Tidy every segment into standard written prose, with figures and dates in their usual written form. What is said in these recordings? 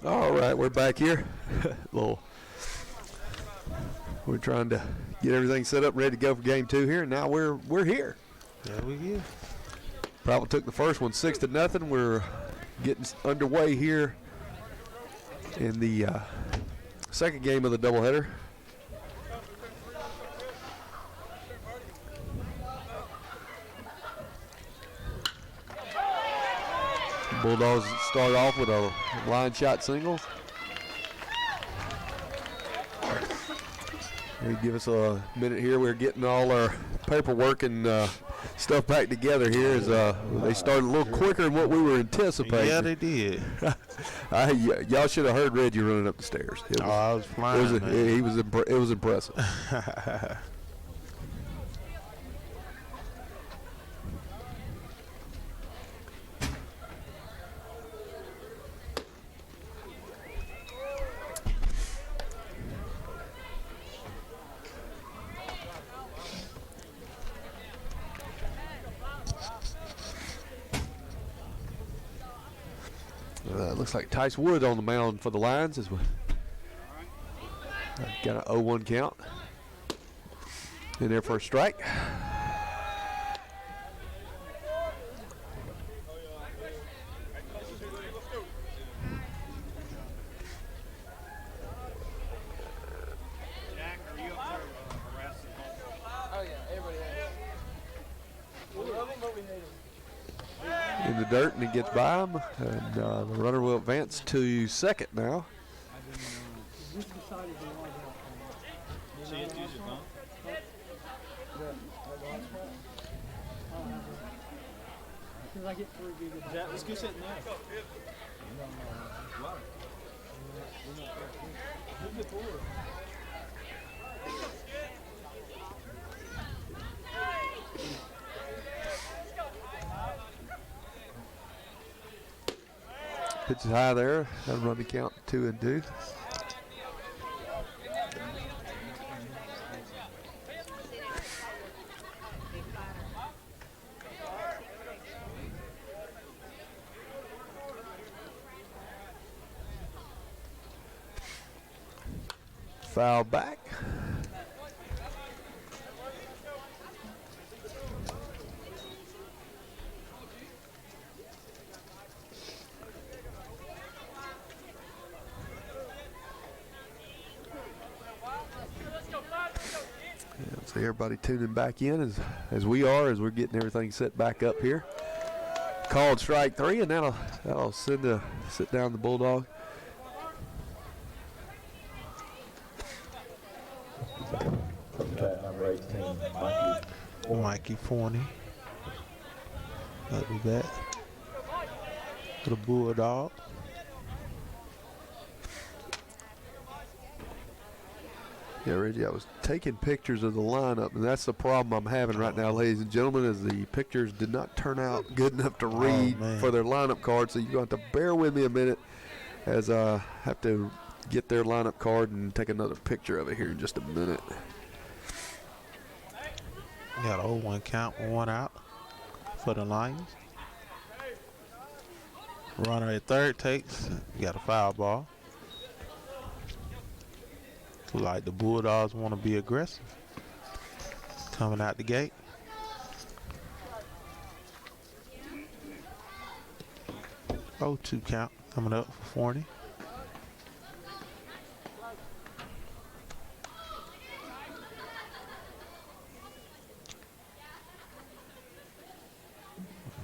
All right, we're back here. We're trying to get everything set up, ready to go for game 2 here, and now we're here. Yeah, we here. Prattville took the first one 6-0. We're getting underway here in the second game of the doubleheader. Bulldogs start off with a line shot single. Give us a minute here. We're getting all our paperwork and stuff back together here. As they started a little quicker than what we were anticipating. Yeah, they did. Y'all should have heard Reggie running up the stairs. I was flying. It was impressive. Looks like Tice Wood on the mound for the Lions as well. Got an 0-1 count. In there for a strike. In the dirt, and it gets by him, and the runner will advance to second now. Let's go sit now. Move it forward. Pitch is high there. That'll run the count 2-2. Foul back. So everybody tuning back in as we are, as we're getting everything set back up here. Called strike 3, and that'll sit down the Bulldog. Number 18, Mikey Forney. That'll be that. For the Bulldog. Yeah, Reggie, I was taking pictures of the lineup, and that's the problem I'm having right now, ladies and gentlemen, is the pictures did not turn out good enough to read for their lineup card, so you're going to have to bear with me a minute as I have to get their lineup card and take another picture of it here in just a minute. Got an 0-1 count, 1 out for the Lions. Runner at third takes, got a foul ball. Like the Bulldogs want to be aggressive. Coming out the gate. Oh, 2 count coming up for Forney.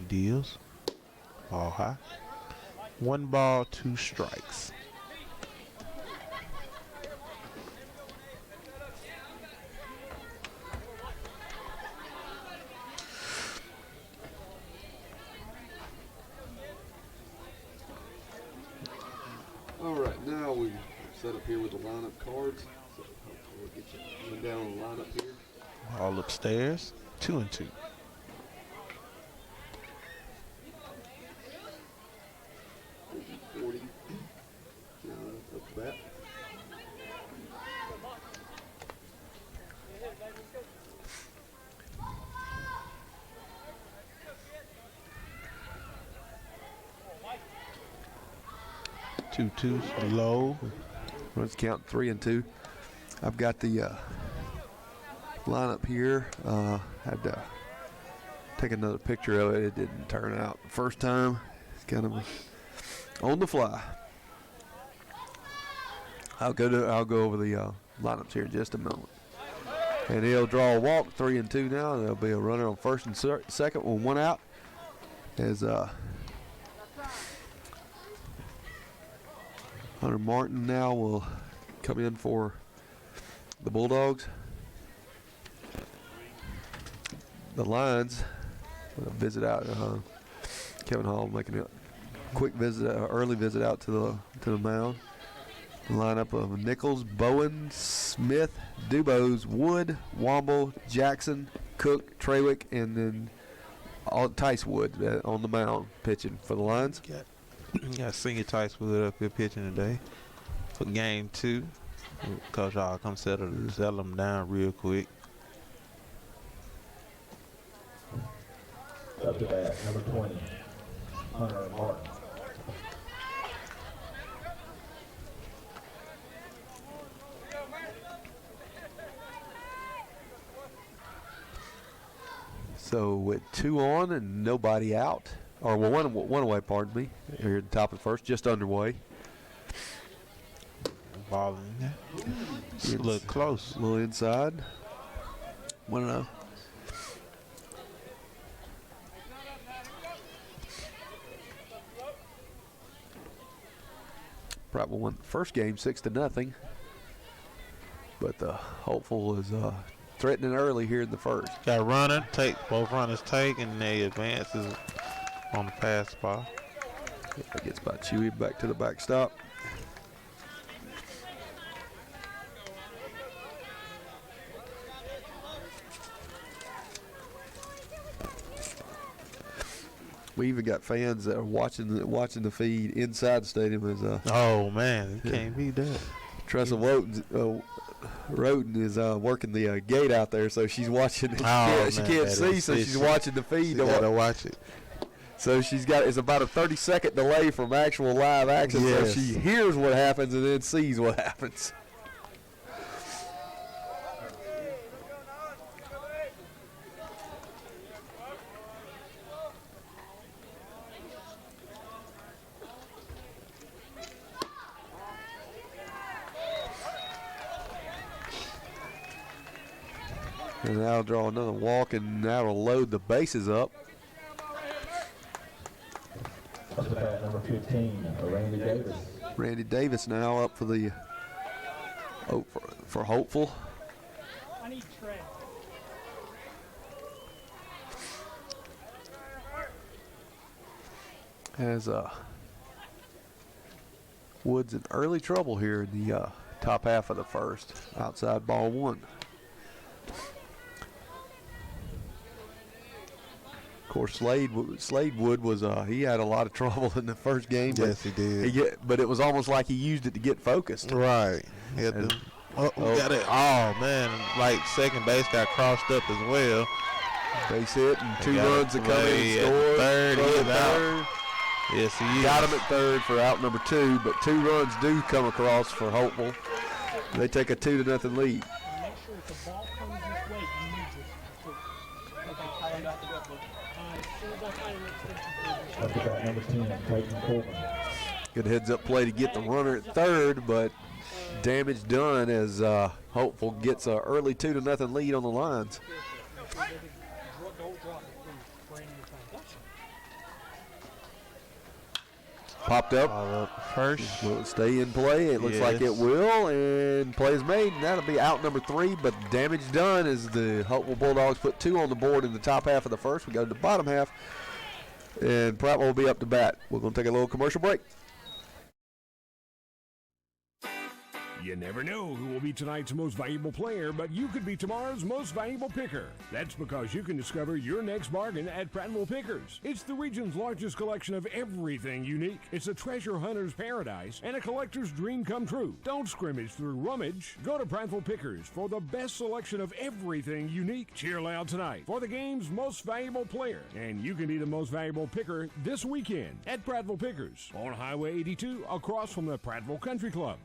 Deals. Ball high. 1 ball, 2 strikes. All right, now we set up here with the lineup cards. So hopefully we'll get you down on the lineup here. All upstairs, 2-2. Up the bat. 2-2 low. Runs count 3-2. I've got the lineup here. Had to take another picture of it. It didn't turn out the first time. It's kind of on the fly. I'll go over the lineups here in just a moment. And he'll draw a walk, 3-2 now. There'll be a runner on first and second with one out. As Hunter Martin now will come in for the Bulldogs. The Lions visit out. Kevin Hall making a quick visit, early visit out to the mound. The lineup of Nichols, Bowen, Smith, Dubose, Wood, Womble, Jackson, Cook, Trawick, and then Tice Wood on the mound pitching for the Lions. Got Senior Tice Wood up here pitching today for game 2. Coach Hall come settle them down real quick. Up to bat, number 20, Hunter Martin. So with 2 on and nobody out, or well, one away, pardon me, here at the top of the first, just underway. Ball in there. It's a little close. A little inside. 1-0. Prattville won the first game 6-0, but the Holtville is threatening early here in the first. Got a runner, both runners take, and they advances on the pass spot. That gets by Chewy back to the backstop. We even got fans that are watching the feed inside the stadium. As oh man, you can't beat that. Tressa Roden is working the gate out there, so she's watching. She can't see, so she's watching the feed. You gotta watch it. So it's about a 30-second delay from actual live action. Yes. So she hears what happens and then sees what happens. And that'll draw another walk, and that'll load the bases up. Up to bat, number 15, Randy Davis. Randy Davis now up for the for Holtville. I need Trey. Has Woods in early trouble here in the top half of the first. Outside ball 1. Of course, Slade Wood was he had a lot of trouble in the first game. Yes, he did. But it was almost like he used it to get focused. Right. Got it. Oh man, like second base got crossed up as well. Base hit and 2 runs to come in and score. Third, he's out. Yes, he is. Got him at third for out number 2, but 2 runs do come across for Holtville. They take a 2-0 lead. Make sure if the ball comes this way, you need to Up to bat, number 10, Clayton Coleman. Good heads-up play to get the runner at third, but damage done as Holtville gets an early 2-0 lead on the lines. Popped up. First. Will it stay in play? It looks like it will, and play is made, and that'll be out number 3, but damage done as the Holtville Bulldogs put 2 on the board in the top half of the first. We go to the bottom half, and Prattville will be up to bat. We're going to take a little commercial break. You never know who will be tonight's most valuable player, but you could be tomorrow's most valuable picker. That's because you can discover your next bargain at Prattville Pickers. It's the region's largest collection of everything unique. It's a treasure hunter's paradise and a collector's dream come true. Don't scrimmage through rummage. Go to Prattville Pickers for the best selection of everything unique. Cheer loud tonight for the game's most valuable player, and you can be the most valuable picker this weekend at Prattville Pickers on Highway 82 across from the Prattville Country Club.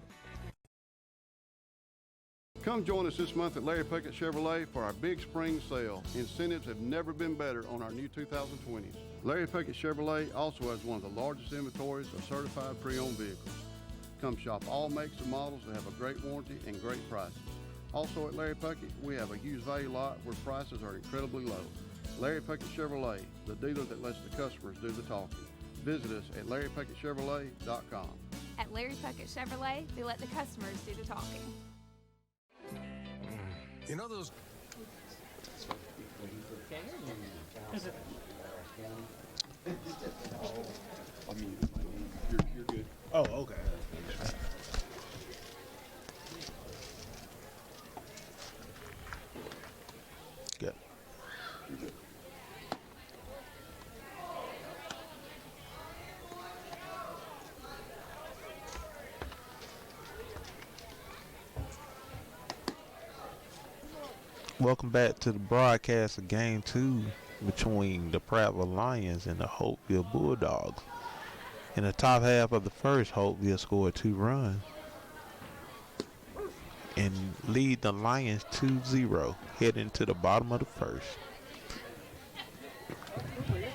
Come join us this month at Larry Puckett Chevrolet for our big spring sale. Incentives have never been better on our new 2020s. Larry Puckett Chevrolet also has one of the largest inventories of certified pre-owned vehicles. Come shop all makes and models that have a great warranty and great prices. Also at Larry Puckett, we have a used value lot where prices are incredibly low. Larry Puckett Chevrolet, the dealer that lets the customers do the talking. Visit us at LarryPuckettChevrolet.com. At Larry Puckett Chevrolet, they let the customers do the talking. You know those. Is it? I mean, you're good. Oh, okay. Good. Welcome back to the broadcast of Game 2 between the Prattville Lions and the Holtville Bulldogs. In the top half of the first, Holtville scored 2 runs and lead the Lions 2-0 heading to the bottom of the first.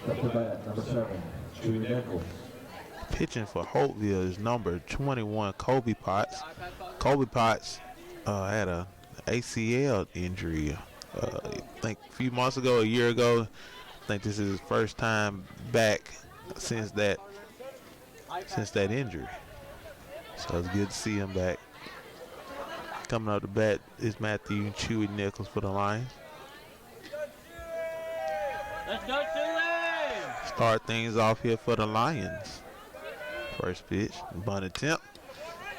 Up to bat, number 7, Chewy Nichols. Pitching for Holtville is number 21, Kobe Potts. Kobe Potts had a ACL injury, I think a few months ago, a year ago. I think this is his first time back since that injury. So it's good to see him back. Coming up to bat is Matthew Chewy Nichols for the Lions. Let's go, Chewy! Start things off here for the Lions. First pitch, bunt attempt.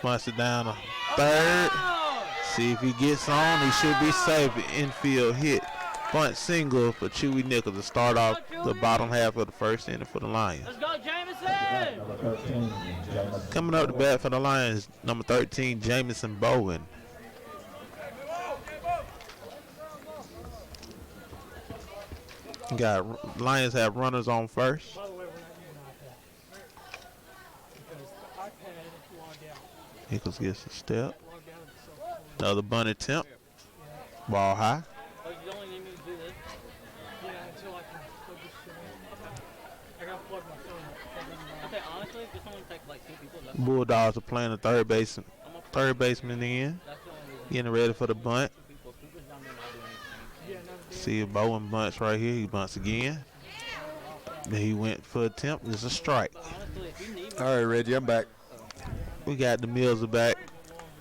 Bunts it down to third. See if he gets on. He should be safe. Infield hit. Bunt single for Chewy Nichols to start off the bottom half of the first inning for the Lions. Let's go, Jameson! Number 13, Jameson. Coming up to bat for the Lions, number 13, Jamison Bowen. Lions have runners on first. By the way, we're not using iPad. Because the iPad logged out. Nichols gets a step. Logged out of the cell phone. Another bunt attempt. Ball high. Oh, you only need me to do this? Yeah, until I can plug this shit in. I gotta plug my phone up. Okay, honestly, this only takes like 2 people. That's Bulldogs are playing the third baseman in. the only reason. Getting ready for the bunt. 2 people. 2 people down there not doing anything. Yeah, no, See if Bowen bunts right here. He bunts again. Then he went for attempt. It's a strike. But honestly, if you need me, All right, Reggie, I'm back. We got the Mills are back.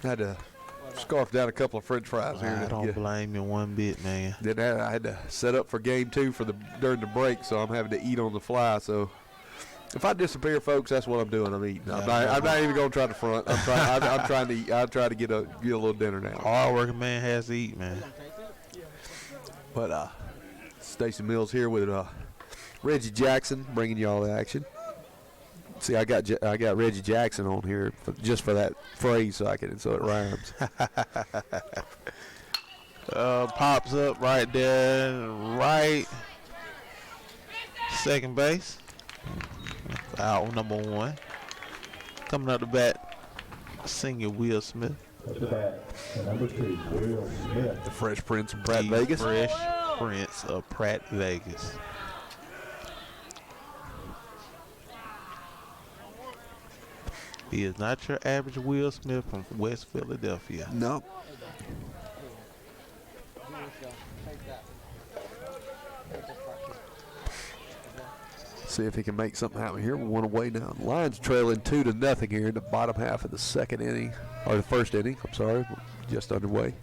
Had to scarf down a couple of French fries here. I to don't get- blame you one bit, man. Then I had to set up for game 2 during the break, so I'm having to eat on the fly. So if I disappear, folks, that's what I'm doing. I'm eating. I'm not even gonna try to front. I'm trying to eat. I'll try to get a little dinner now. Hard working man has to eat, man. But Stacey Mills here with Reggie Jackson bringing you all the action. See, I got Reggie Jackson on here just for that phrase, so it rhymes. Pops up right there, right second base. Out number 1. Coming up to bat, senior Will Smith. Up to bat, number 2, Will Smith. The Fresh Prince of Pratt, The Vegas. Fresh Prince of Pratt, Vegas. He is not your average Will Smith from West Philadelphia. No. See if he can make something happen here. We're 1 away now. Lions trailing 2-0 here in the bottom half of the second inning, or the first inning. I'm sorry, just underway.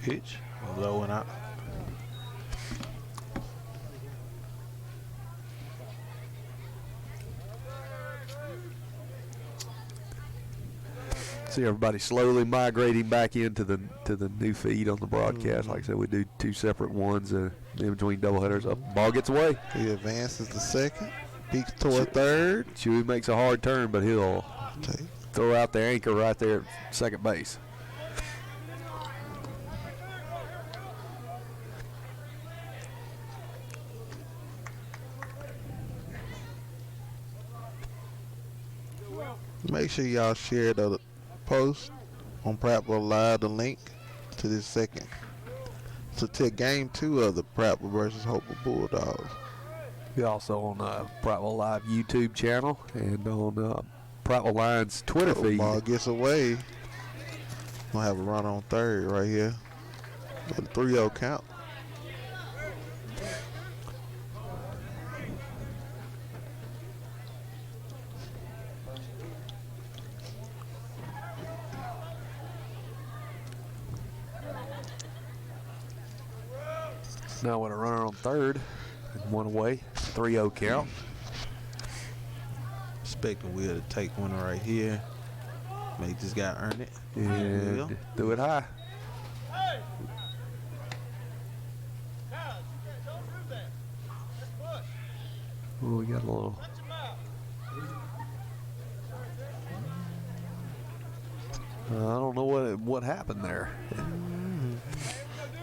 Pitch, low and out. See everybody slowly migrating back into the new feed on the broadcast. Like I said, we do 2 separate ones in between doubleheaders. Ball gets away. He advances to second, peeks toward third. Chewy makes a hard turn, but he'll throw out the anchor right there at second base. Make sure y'all share the post on Prattville Live, the link to this second. So to game 2 of the Prattville versus Holtville Bulldogs. We're also on Prattville Live YouTube channel and on Prattville Line's Twitter feed. Ball gets away. Gonna have a run on third right here. With a 3-0 count. Now with a runner on third and 1 away, 3-0 count. Expecting Will to take one right here. Make this guy earn it. And do it high. Oh, we got a little. I don't know what happened there.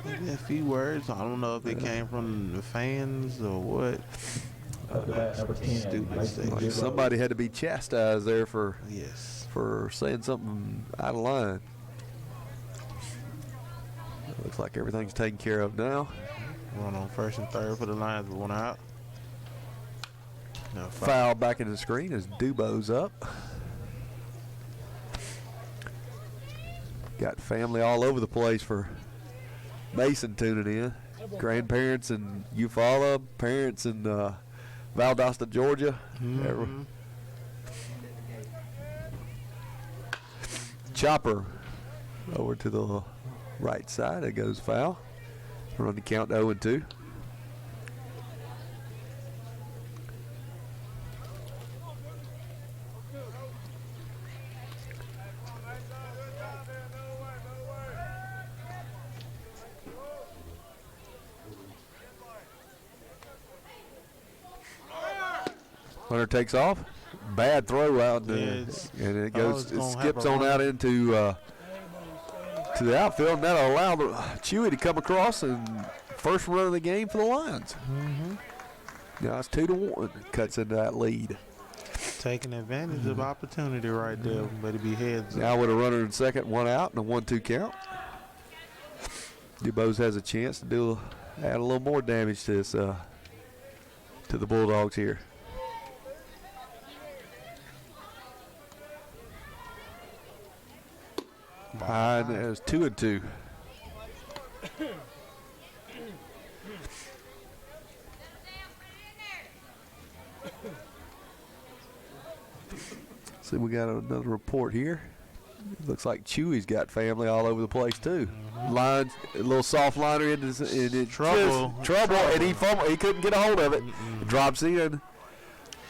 Maybe a few words. I don't know if it came from the fans or what. Stupid thing. Like somebody had to be chastised there for saying something out of line. Looks like everything's taken care of now. Run on first and third for the Lions with 1 out. No foul back in the screen as Dubo's up. Got family all over the place for Mason tuning in. Grandparents in Eufaula, parents in Valdosta, Georgia. Chopper over to the right side. It goes foul. Run the count to 0-2. Hunter takes off. Bad throw out, and it goes. It skips on out into to the outfield, and that'll allow Chewy to come across and first run of the game for the Lions. Now it's 2-1. Cuts into that lead. Taking advantage of opportunity right there. Better be heads up. Now with a runner in second, 1 out, and a 1-2 count. Dubose has a chance to add a little more damage to this to the Bulldogs here. And there's 2-2. See, we got another report here. Looks like Chewy's got family all over the place too. Lines, a little soft liner into trouble, and he couldn't get a hold of it. Drops in.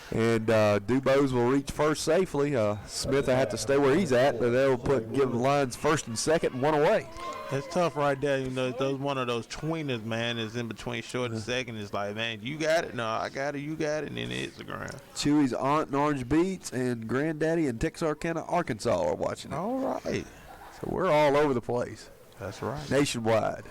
And Dubose will reach first safely. Smith will have to stay where he's at, but they'll give the Lions first and second and 1 away. It's tough right there. You know, those one of those tweeners, man, is in between short and second. It's like, man, you got it. No, I got it. You got it. And then it hits the ground. Chewy's aunt in Orange Beach and granddaddy in Texarkana, Arkansas are watching it. All right. So we're all over the place. That's right. Nationwide.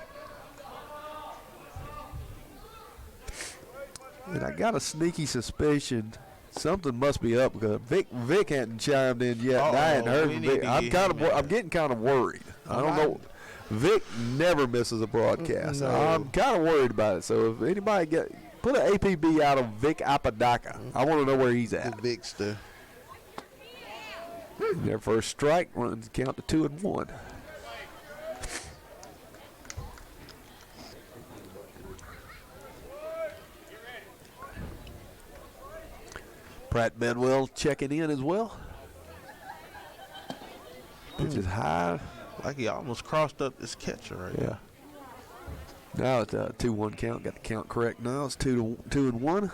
And I got a sneaky suspicion something must be up because Vic hadn't chimed in yet. And I hadn't heard from Vic. I'm getting kind of worried. I don't know. Vic never misses a broadcast. No. I'm kind of worried about it. So if anybody put an APB out of Vic Apodaca. I want to know where he's at. The Vicster. Their first strike runs count to 2-1. Pratt Bedwell checking in as well. Pitch is high. Like he almost crossed up this catcher right there. Now it's a 2-1 count. Got the count correct now. It's 2-1.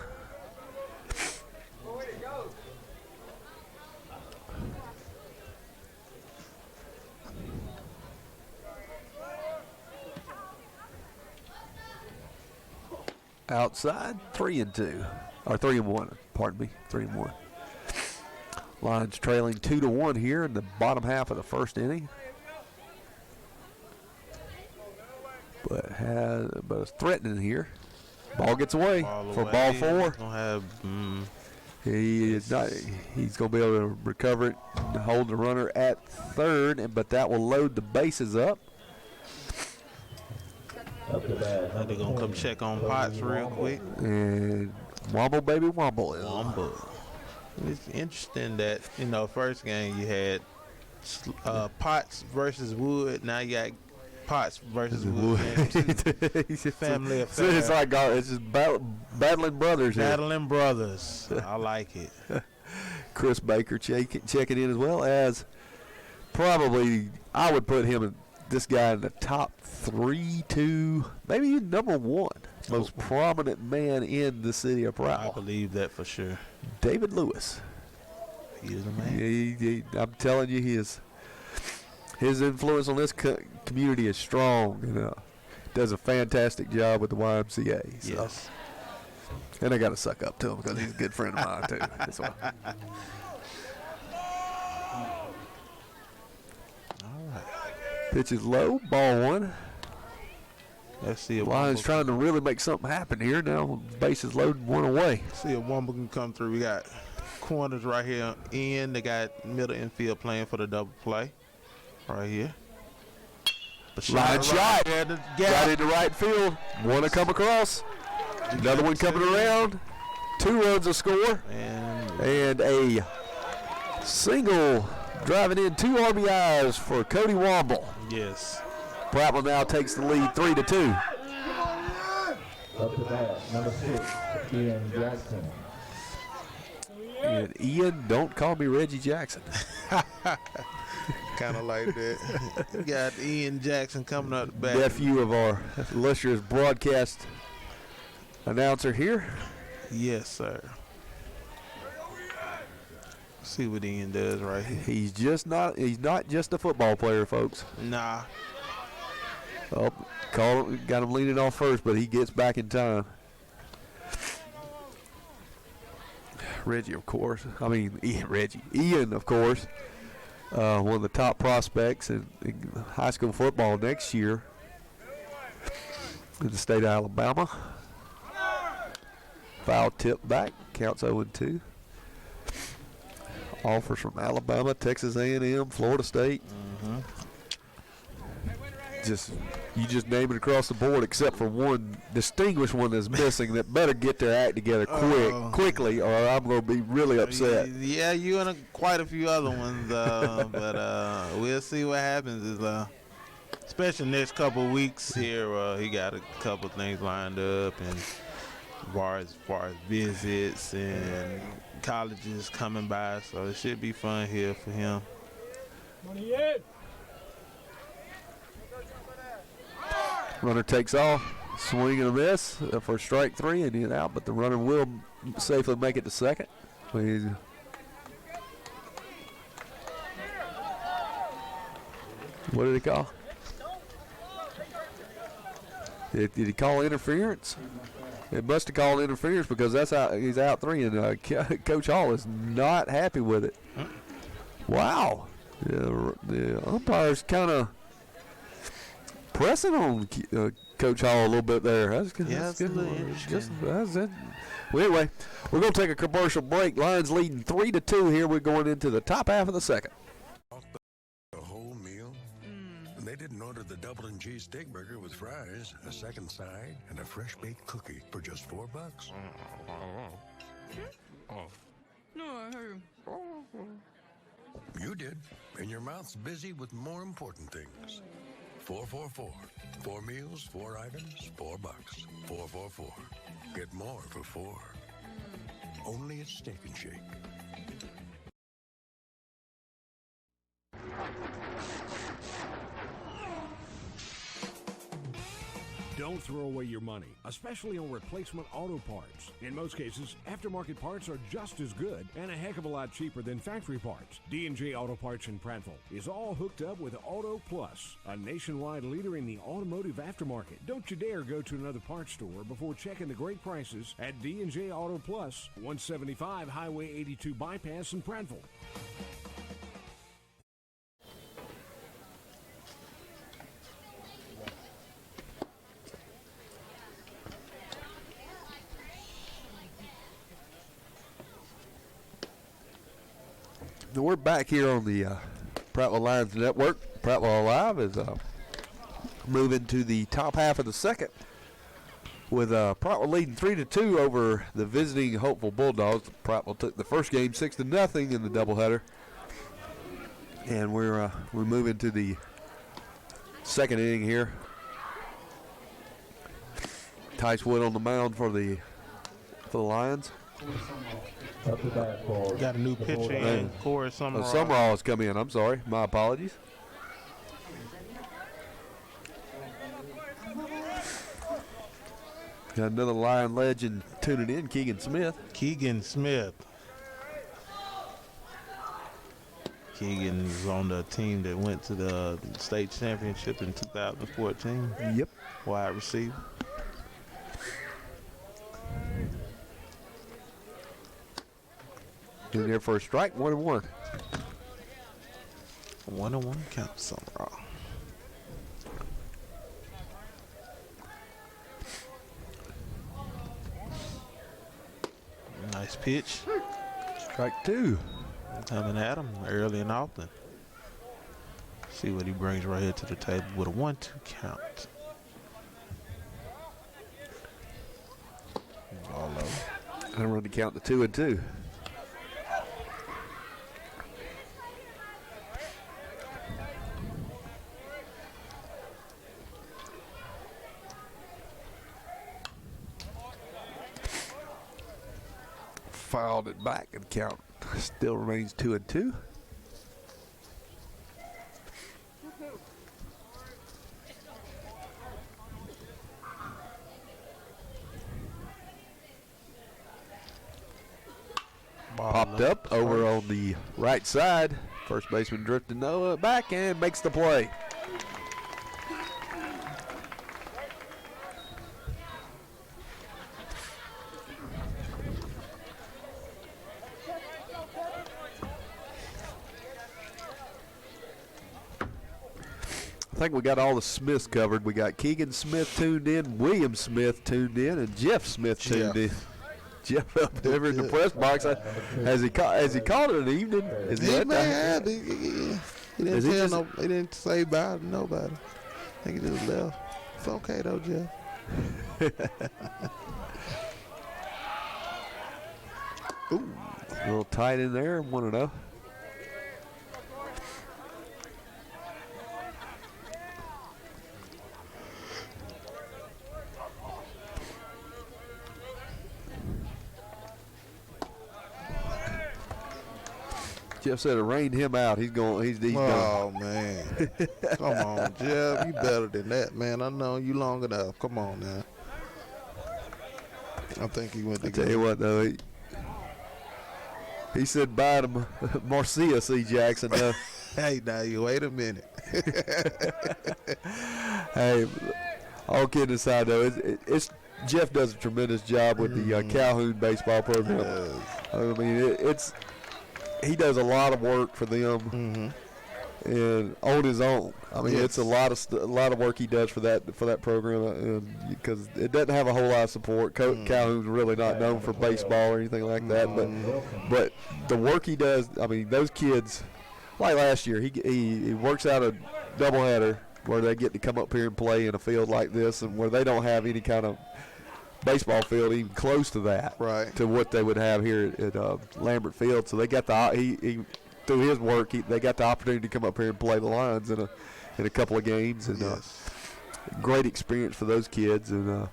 outside, 3-2, or 3-1. Pardon me, 3-1. Lions trailing 2-1 here in the bottom half of the first inning. But it's threatening here. Ball gets away for ball 4. Gonna have, He's going to be able to recover it and hold the runner at third, but that will load the bases up. They're going to come check on Potts real quick. And Womble, baby, Womble. Womble. It's interesting that, first game you had Potts versus Wood. Now you got Potts versus Wood. Family affair. It's like it's just battling brothers here. Battling brothers. I like it. Chris Baker checking in, as well as probably I would put him and this guy in the top 3, 2, maybe even number 1 most prominent man in the city of Prattville. I believe that for sure. David Lewis. He is a man. I'm telling you, his influence on this community is strong, and does a fantastic job with the YMCA. So. Yes. And I got to suck up to him because he's a good friend of mine, too. That's why. All right. Pitch is low, ball 1. Let's see if Lions trying to really make something happen here. Now base is loaded, 1 away. See if Womble can come through. We got corners right here in. They got middle infield playing for the double play right here. Line shot. Got into right field. 1 to come across. Another one coming around. 2 runs to score. And a single driving in 2 RBIs for Cody Womble. Yes. Prattville now takes the lead 3-2. Up to bat, number 6, Ian Jackson. And Ian, don't call me Reggie Jackson. Kind of like that. You got Ian Jackson coming up the back. Nephew of our illustrious broadcast announcer here. Yes, sir. See what Ian does right here. He's not just a football player, folks. Nah. Oh, got him leaning off first, but he gets back in time. Reggie, of course. Ian, of course. One of the top prospects in high school football next year in the state of Alabama. Foul tip back, counts 0-2. Offers from Alabama, Texas A&M, Florida State. You just name it across the board, except for one distinguished one that's missing that better get their act together quickly, or I'm going to be really upset. Yeah, you and quite a few other ones, but we'll see what happens. Especially next couple of weeks here, he got a couple of things lined up, and as far as visits and colleges coming by, so it should be fun here for him. Runner takes off, swing and a miss for strike 3 and he's out, but the runner will safely make it to second. What did he call? Did he call interference? It must have called interference because he's out 3, and Coach Hall is not happy with it. Wow. The umpire's kind of pressing on Coach Hall a little bit there. That's good. Well, anyway, we're going to take a commercial break. Lions leading 3-2 here. We're going into the top half of the second. A whole meal? And they didn't order the double and cheese steak burger with fries, a second side, and a fresh baked cookie for just $4. No, I heard. You did, and your mouth's busy with more important things. 444. 4 meals, 4 items, $4. 444. Get more for 4. Only at Steak and Shake. Don't throw away your money, especially on replacement auto parts. In most cases, aftermarket parts are just as good and a heck of a lot cheaper than factory parts. D&J Auto Parts in Prattville is all hooked up with Auto Plus, a nationwide leader in the automotive aftermarket. Don't you dare go to another parts store before checking the great prices at D&J Auto Plus, 175 Highway 82 Bypass in Prattville. We're back here on the Prattville Lions Network. Prattville Alive is moving to the top half of the second with Prattville leading 3-2 over the visiting Holtville Bulldogs. Prattville took the first game 6-0 in the doubleheader, and we're moving to the second inning here. Tice Wood on the mound for the Lions. Got a new pitcher in, Corey Summerall. Summerall has come in. I'm sorry. My apologies. Got another Lion legend tuning in, Keegan Smith. Keegan Smith. Keegan is on the team that went to the state championship in 2014. Yep. Wide receiver. In there for a strike, 1-1. 1-1 count Summerall. Nice pitch. Strike 2. Coming at him early and often. See what he brings right here to the table with a 1-2 count. Ball low. I run the count to 2-2. Fouled it back and count still remains 2-2. Popped up over on the right side. First baseman drifting Noah back and makes the play. I think we got all the Smiths covered. We got Keegan Smith tuned in, William Smith tuned in, and Jeff Smith tuned in. Jeff up there in the press box. Has he called it an evening? Is He may have. He didn't say bye to nobody. I think he just left. It's okay though, Jeff. Ooh, a little tight in there. 1-0. Jeff said it rained him out. He's going. He's done. Oh man, come on, Jeff. You better than that, man. I know you long enough. Come on now. I think he went to. I tell you what, though, he said bye to Marcia C. Jackson. Hey, now you wait a minute. Hey, all kidding aside, though, it's Jeff does a tremendous job with the Calhoun baseball program. I mean, he does a lot of work for them, and on his own. I mean, it's a lot of work he does for that program, because it doesn't have a whole lot of support. Calhoun's really not known for baseball or anything like that, but the work he does. I mean, those kids, like last year, he works out a doubleheader where they get to come up here and play in a field like this, and where they don't have any kind of baseball field even close to that, right, to what they would have here at Lambert Field. So they got he through his work, they got the opportunity to come up here and play the Lions in a couple of games, and great experience for those kids. And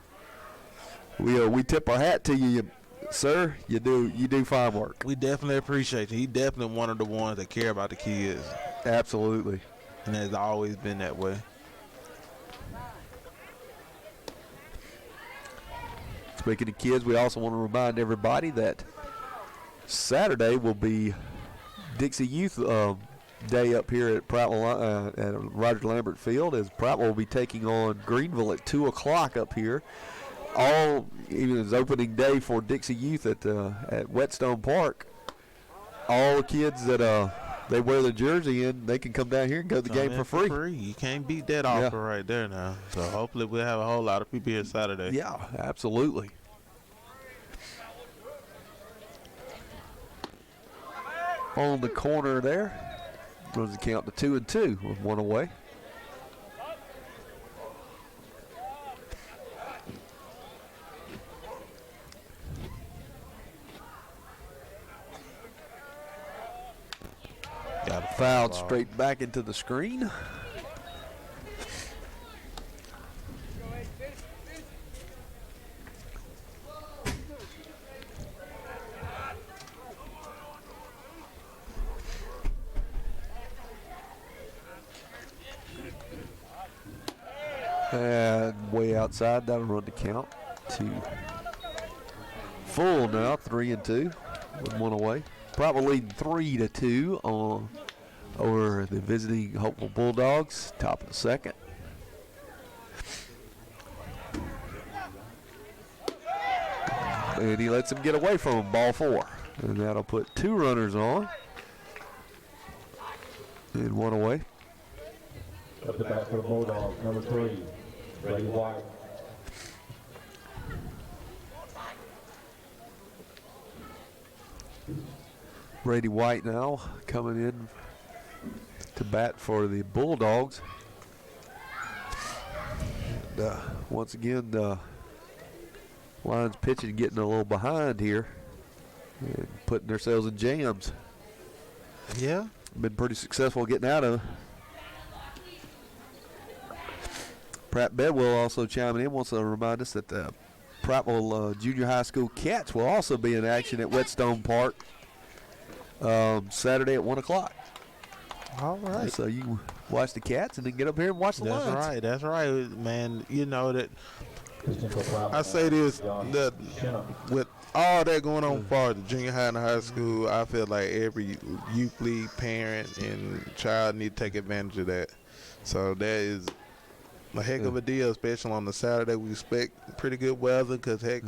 we tip our hat to you, sir. You do fine work. We definitely appreciate you. He definitely one of the ones that care about the kids. Absolutely, and has always been that way. Speaking of kids, we also want to remind everybody that Saturday will be Dixie Youth Day up here at Prattville, at Roger Lambert Field, as Prattville will be taking on Greenville at 2 o'clock up here. Even as opening day for Dixie Youth at Whetstone Park. All the kids that they wear the jersey in, they can come down here and go to the game for free. You can't beat that offer right there now. So hopefully we'll have a whole lot of people here Saturday. Yeah, absolutely. On the corner there, goes the count to 2-2 with one away. Got fouled straight back into the screen. And way outside, that'll run the count to full now, 3-2 with one away. Probably leading 3-2 over the visiting Holtville Bulldogs, top of the second. And he lets him get away from him, ball 4. And that'll put 2 runners on. And one away. Up the bat for the Bulldogs, number 3, Brady White. Brady White now coming in to bat for the Bulldogs. And, once again, the Lions pitching getting a little behind here and putting themselves in jams. Yeah. Been pretty successful getting out of it. Pratt Bedwell also chiming in, wants to remind us that the Prattville Junior High School Cats will also be in action at Whetstone Park Saturday at 1 o'clock. All right. So you can watch the Cats and then get up here and watch the Lions. That's right, man. You know that I say this, that with all that going on for the junior high and high school, I feel like every youth league parent and child need to take advantage of that. So that is a heck of a deal, especially on the Saturday. We expect pretty good weather because, heck,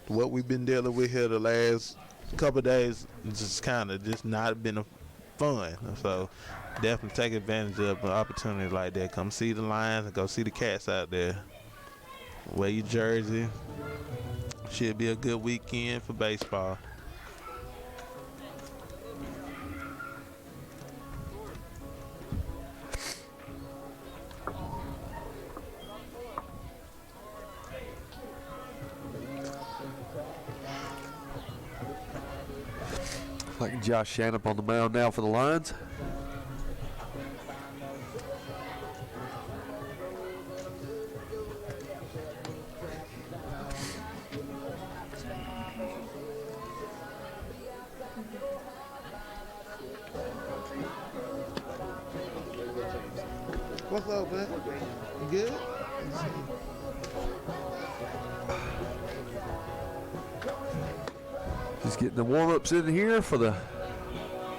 what we've been dealing with here the last couple of days just kind of just not been fun. So definitely take advantage of an opportunity like that. Come see the Lions and go see the Cats out there. Wear your jersey. Should be a good weekend for baseball. Like Josh Shanup on the mound now for the Lions. What's up, man? You good? Just getting the warm-ups in here for the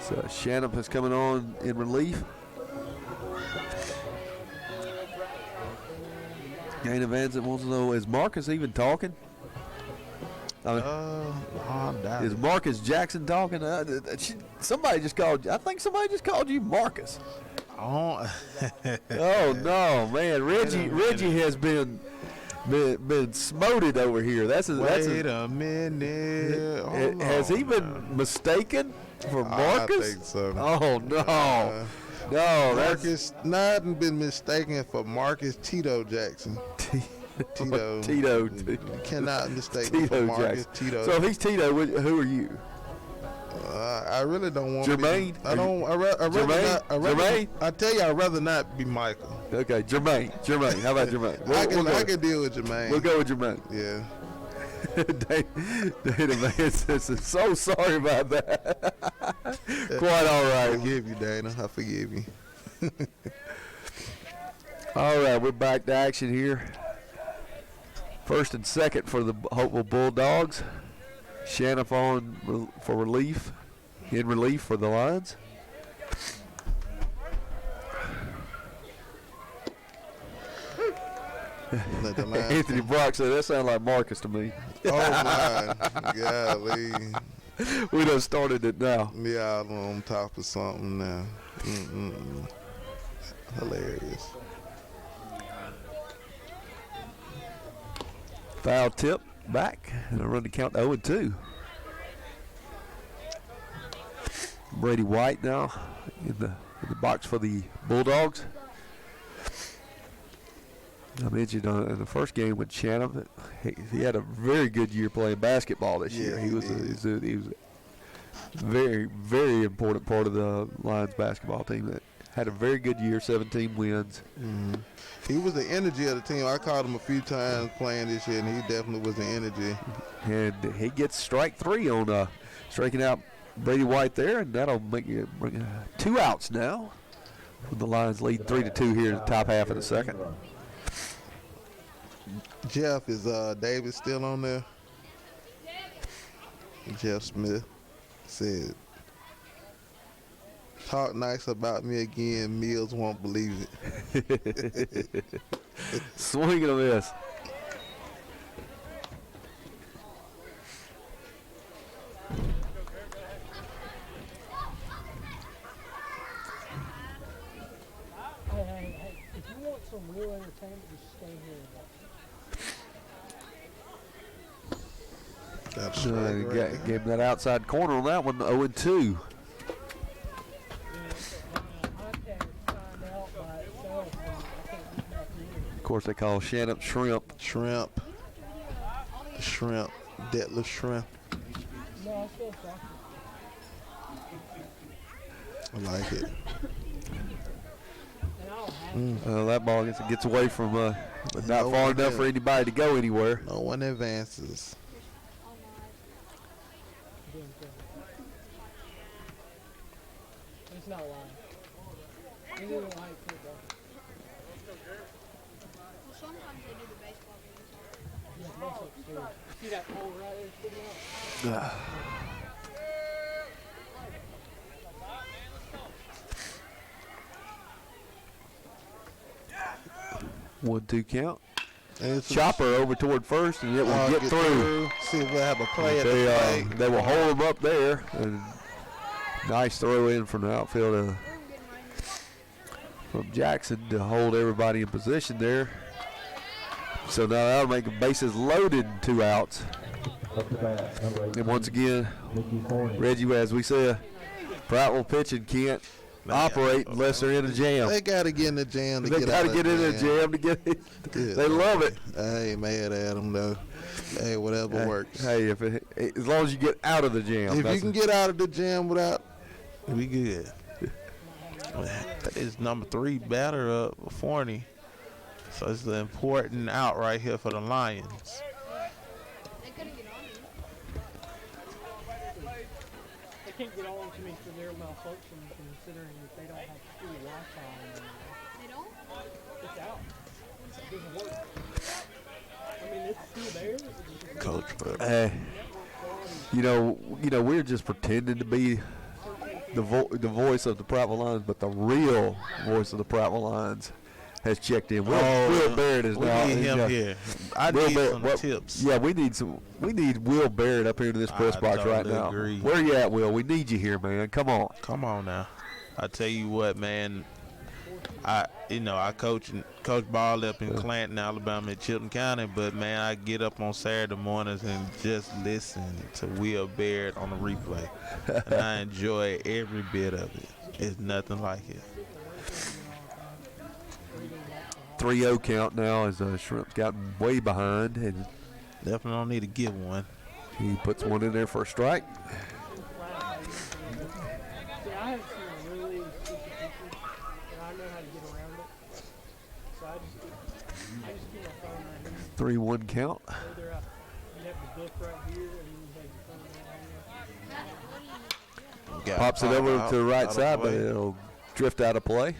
Shanup is coming on in relief. Gain advance wants to know, is Marcus even talking? Is Marcus Jackson talking? Somebody just called. I think somebody just called you Marcus. Oh no, man! Reggie has been smoted over here. Wait a minute. Has he been mistaken for Marcus? I think so. Oh no. No, Marcus not been mistaken for Marcus Tito Jackson. Tito. You cannot mistake him for Marcus Tito. So if he's Tito, who are you? I really don't want Jermaine. I don't. I rather Jermaine. not. Jermaine. I tell you, I'd rather not be Michael. Okay, Jermaine. How about Jermaine? I can deal with Jermaine. We'll go with Jermaine. Yeah. Dana man says, so sorry about that. Quite all right. I forgive you, Dana. I forgive you. All right, we're back to action here First and second for the Holtville Bulldogs. Shaniff on for relief, in relief for the Lions. Anthony Brock said, that sounds like Marcus to me. Oh, my. Golly. We done started it now. Yeah, I'm on top of something now. Hilarious. Foul tip back, and a run to count 0-2. Brady White now in the box for the Bulldogs. I mentioned in the first game with Shannon, he had a very good year playing basketball this year. He was a very, very important part of the Lions basketball team that had a very good year, 17 wins. He was the energy of the team. I called him a few times playing this year, and he definitely was the energy. And he gets strike 3 on striking out Brady White there, and that'll make it 2 outs now. The Lions lead 3-2 here in the top half of the second. Jeff, is David still on there? Jeff Smith said, talk nice about me again, Mills won't believe it. Swing and a miss. Hey, if you want some real entertainment, just stay here and watch. Gave him that outside corner on that one, 0-2. Of course, they call Shannon Shrimp. Deadlift Shrimp. I like it. That ball gets away from, but not far enough for anybody to go anywhere. No one advances. It's not lying. They didn't like football. Well, sometimes they do the baseball games. Yeah, that's upstairs. See that pole right there sticking out? 1-2 count. Chopper over toward first, and it will get through. See if we have a play at the plate. They will hold him up there. And nice throw in from the outfield from Jackson to hold everybody in position there. So now that'll make the bases loaded and 2 outs. And once again, Reggie, as we said, Prattville pitching can't operate unless they're in a jam. They got to get in the jam to they get got out to get in a jam to get it. They love it. I ain't mad at them, though. Hey, whatever works. Hey, as long as you get out of the jam. If you can get out of the jam without, we good. That is number 3 batter up, Forney. So it's an important out right here for the Lions. They couldn't get on you. They can't get on to me for their malfunction, considering that they don't have free Wi-Fi anymore. They don't? It's out. It doesn't work. I mean, it's still there. Coach, Hey, you know, we're just pretending to be the voice of the Prattville Lions, but the real voice of the Prattville Lions has checked in. Will Barrett is now. We need him here. I need some tips. Yeah, we need Will Barrett up here in this press box right now. Agree. Where you at, Will? We need you here, man. Come on. Come on now. I tell you what, man. I coach ball up in Clanton, Alabama, in Chilton County, but man, I get up on Saturday mornings and just listen to Will Barrett on the replay, and I enjoy every bit of it. It's nothing like it. 3-0 count now as Shrimp's gotten way behind, and definitely don't need to give one. He puts one in there for a strike. See, I have some really stupid features, and I know how to get around it. So I just keep my phone right here. 3-1 count. You have the book right here, and you have your phone right here. Pops it over to the right side, but it'll drift out of play.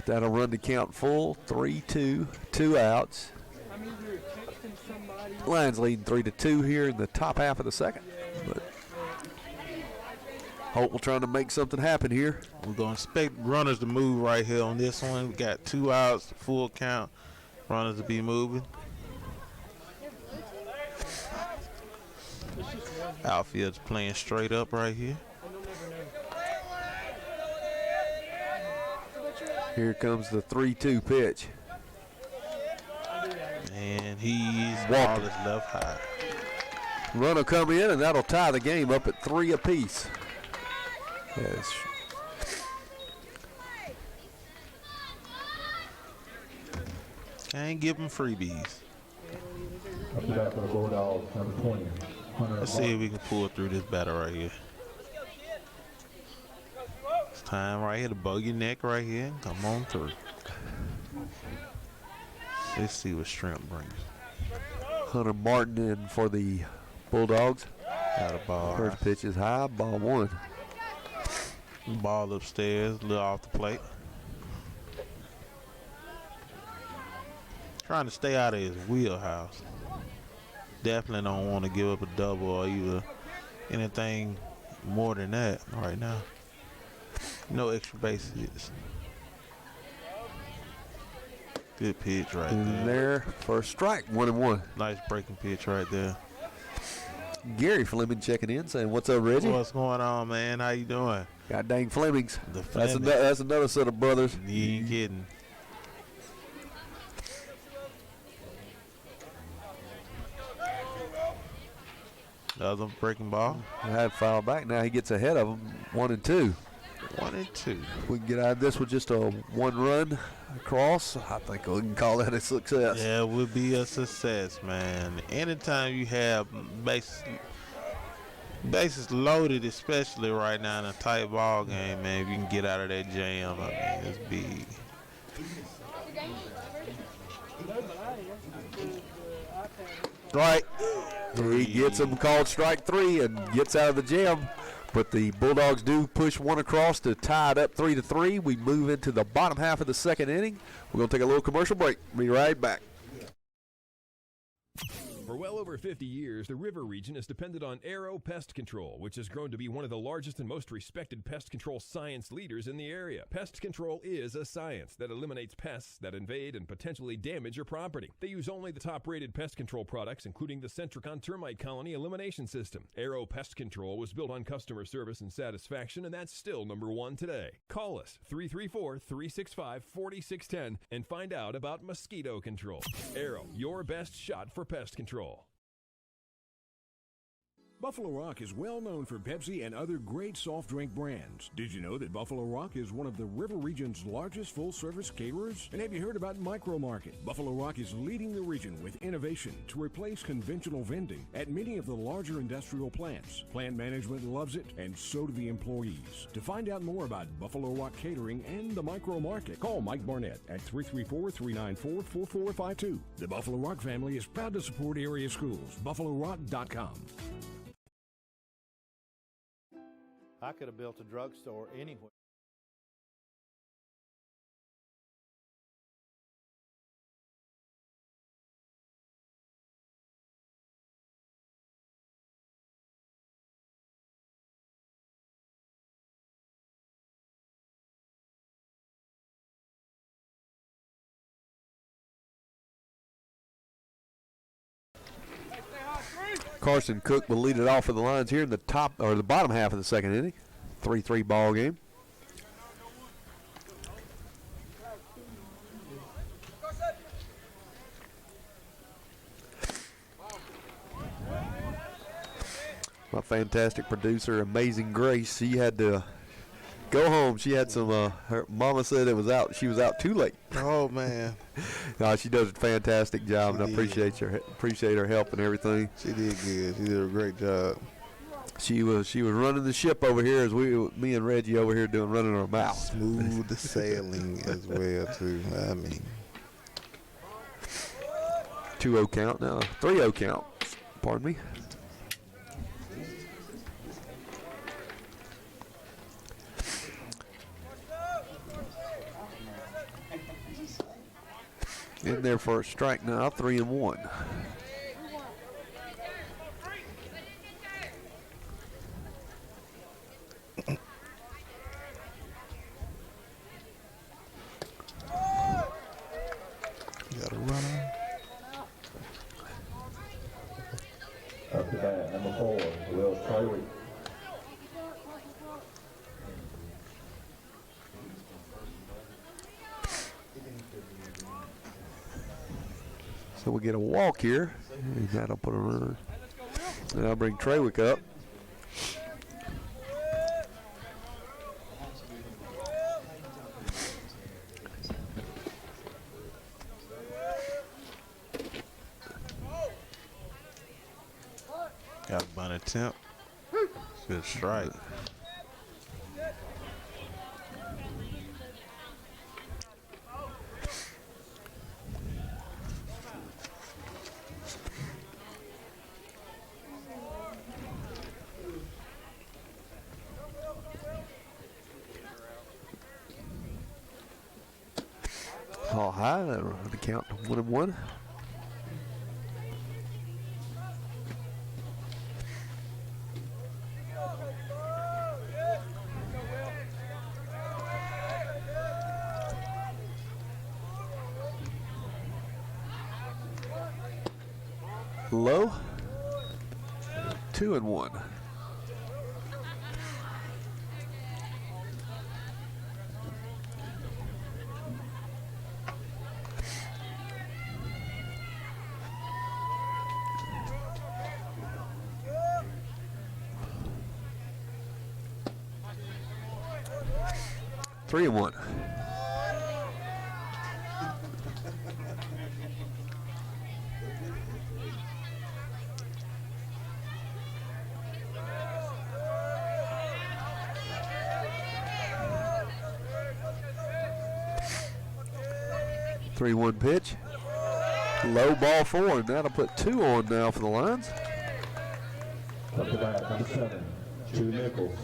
That'll run the count full. 3-2, 2 outs. I'm either texting somebody. Lions leading 3-2 here in the top half of the second. But Holtville trying to make something happen here. We're going to expect runners to move right here on this one. We got 2 outs, full count. Runners to be moving. Outfield's playing straight up right here. Here comes the 3-2 pitch. And he's walking. Ball is left high. Run will come in, and that'll tie the game up at 3 apiece. Yes. Can't give them freebies. Up to bat for the Bulldogs, number 20. Let's see if we can pull through this batter right here. It's time right here to bug your neck right here. Come on through. Let's see what Shrimp brings. Hunter Martin in for the Bulldogs. Got a ball. First pitch is high, ball 1. Ball upstairs, a little off the plate. Trying to stay out of his wheelhouse. Definitely don't want to give up a double or either anything more than that right now. No extra base hits. Good pitch right there. First strike, 1-1. Nice breaking pitch right there. Gary Fleming checking in, saying, "What's up, Reggie? What's going on, man? How you doing?" God dang Flemings. The That's, Flemings. that's another set of brothers. You ain't kidding. Another breaking ball. I had foul back. Now he gets ahead of him, 1-2. 1-2. We can get out of this with just a 1 run across. I think we can call that a success. Yeah, it would be a success, man. Anytime you have bases loaded, especially right now in a tight ball game, man, if you can get out of that jam, I mean, it's big. Right. He gets him called strike 3 and gets out of the jam. But the Bulldogs do push 1 across to tie it up 3-3. We move into the bottom half of the second inning. We're going to take a little commercial break. Be right back. For well over 50 years, the River region has depended on Arrow Pest Control, which has grown to be one of the largest and most respected pest control science leaders in the area. Pest control is a science that eliminates pests that invade and potentially damage your property. They use only the top-rated pest control products, including the Centricon Termite Colony Elimination System. Arrow Pest Control was built on customer service and satisfaction, and that's still #1 today. Call us, 334-365-4610, and find out about mosquito control. Arrow, your best shot for pest control. Buffalo Rock is well known for Pepsi and other great soft drink brands. Did you know that Buffalo Rock is one of the River region's largest full-service caterers? And have you heard about Micro Market? Buffalo Rock is leading the region with innovation to replace conventional vending at many of the larger industrial plants. Plant management loves it, and so do the employees. To find out more about Buffalo Rock Catering and the Micro Market, call Mike Barnett at 334-394-4452. The Buffalo Rock family is proud to support area schools. BuffaloRock.com. I could have built a drugstore anywhere. Carson Cook will lead it off for the Lions here in the top or the bottom half of the second inning. 3-3 ball game. My fantastic producer, Amazing Grace, she had to go home. She had some. Her mama said it was out. She was out too late. Oh man! No, she does a fantastic job, and I appreciate her help and everything. She did good. She did a great job. She was running the ship over here as me and Reggie over here running our mouth. Smooth sailing as well too. I mean, 2-0 count now. 3-0 count. Pardon me. In there for a strike now, 3-1. Got a runner. Up to bat, number 4, Will Trawick. So we get a walk here, and that'll put a runner. And I'll bring Trawick up. Got a bunt attempt. Good strike. All high, that'll count 1-1. Low, 2-1. Three and one. Three-one pitch. Low ball 4, and that'll put 2 on now for the Lions. Up to bat, number 7, Chewy Nichols.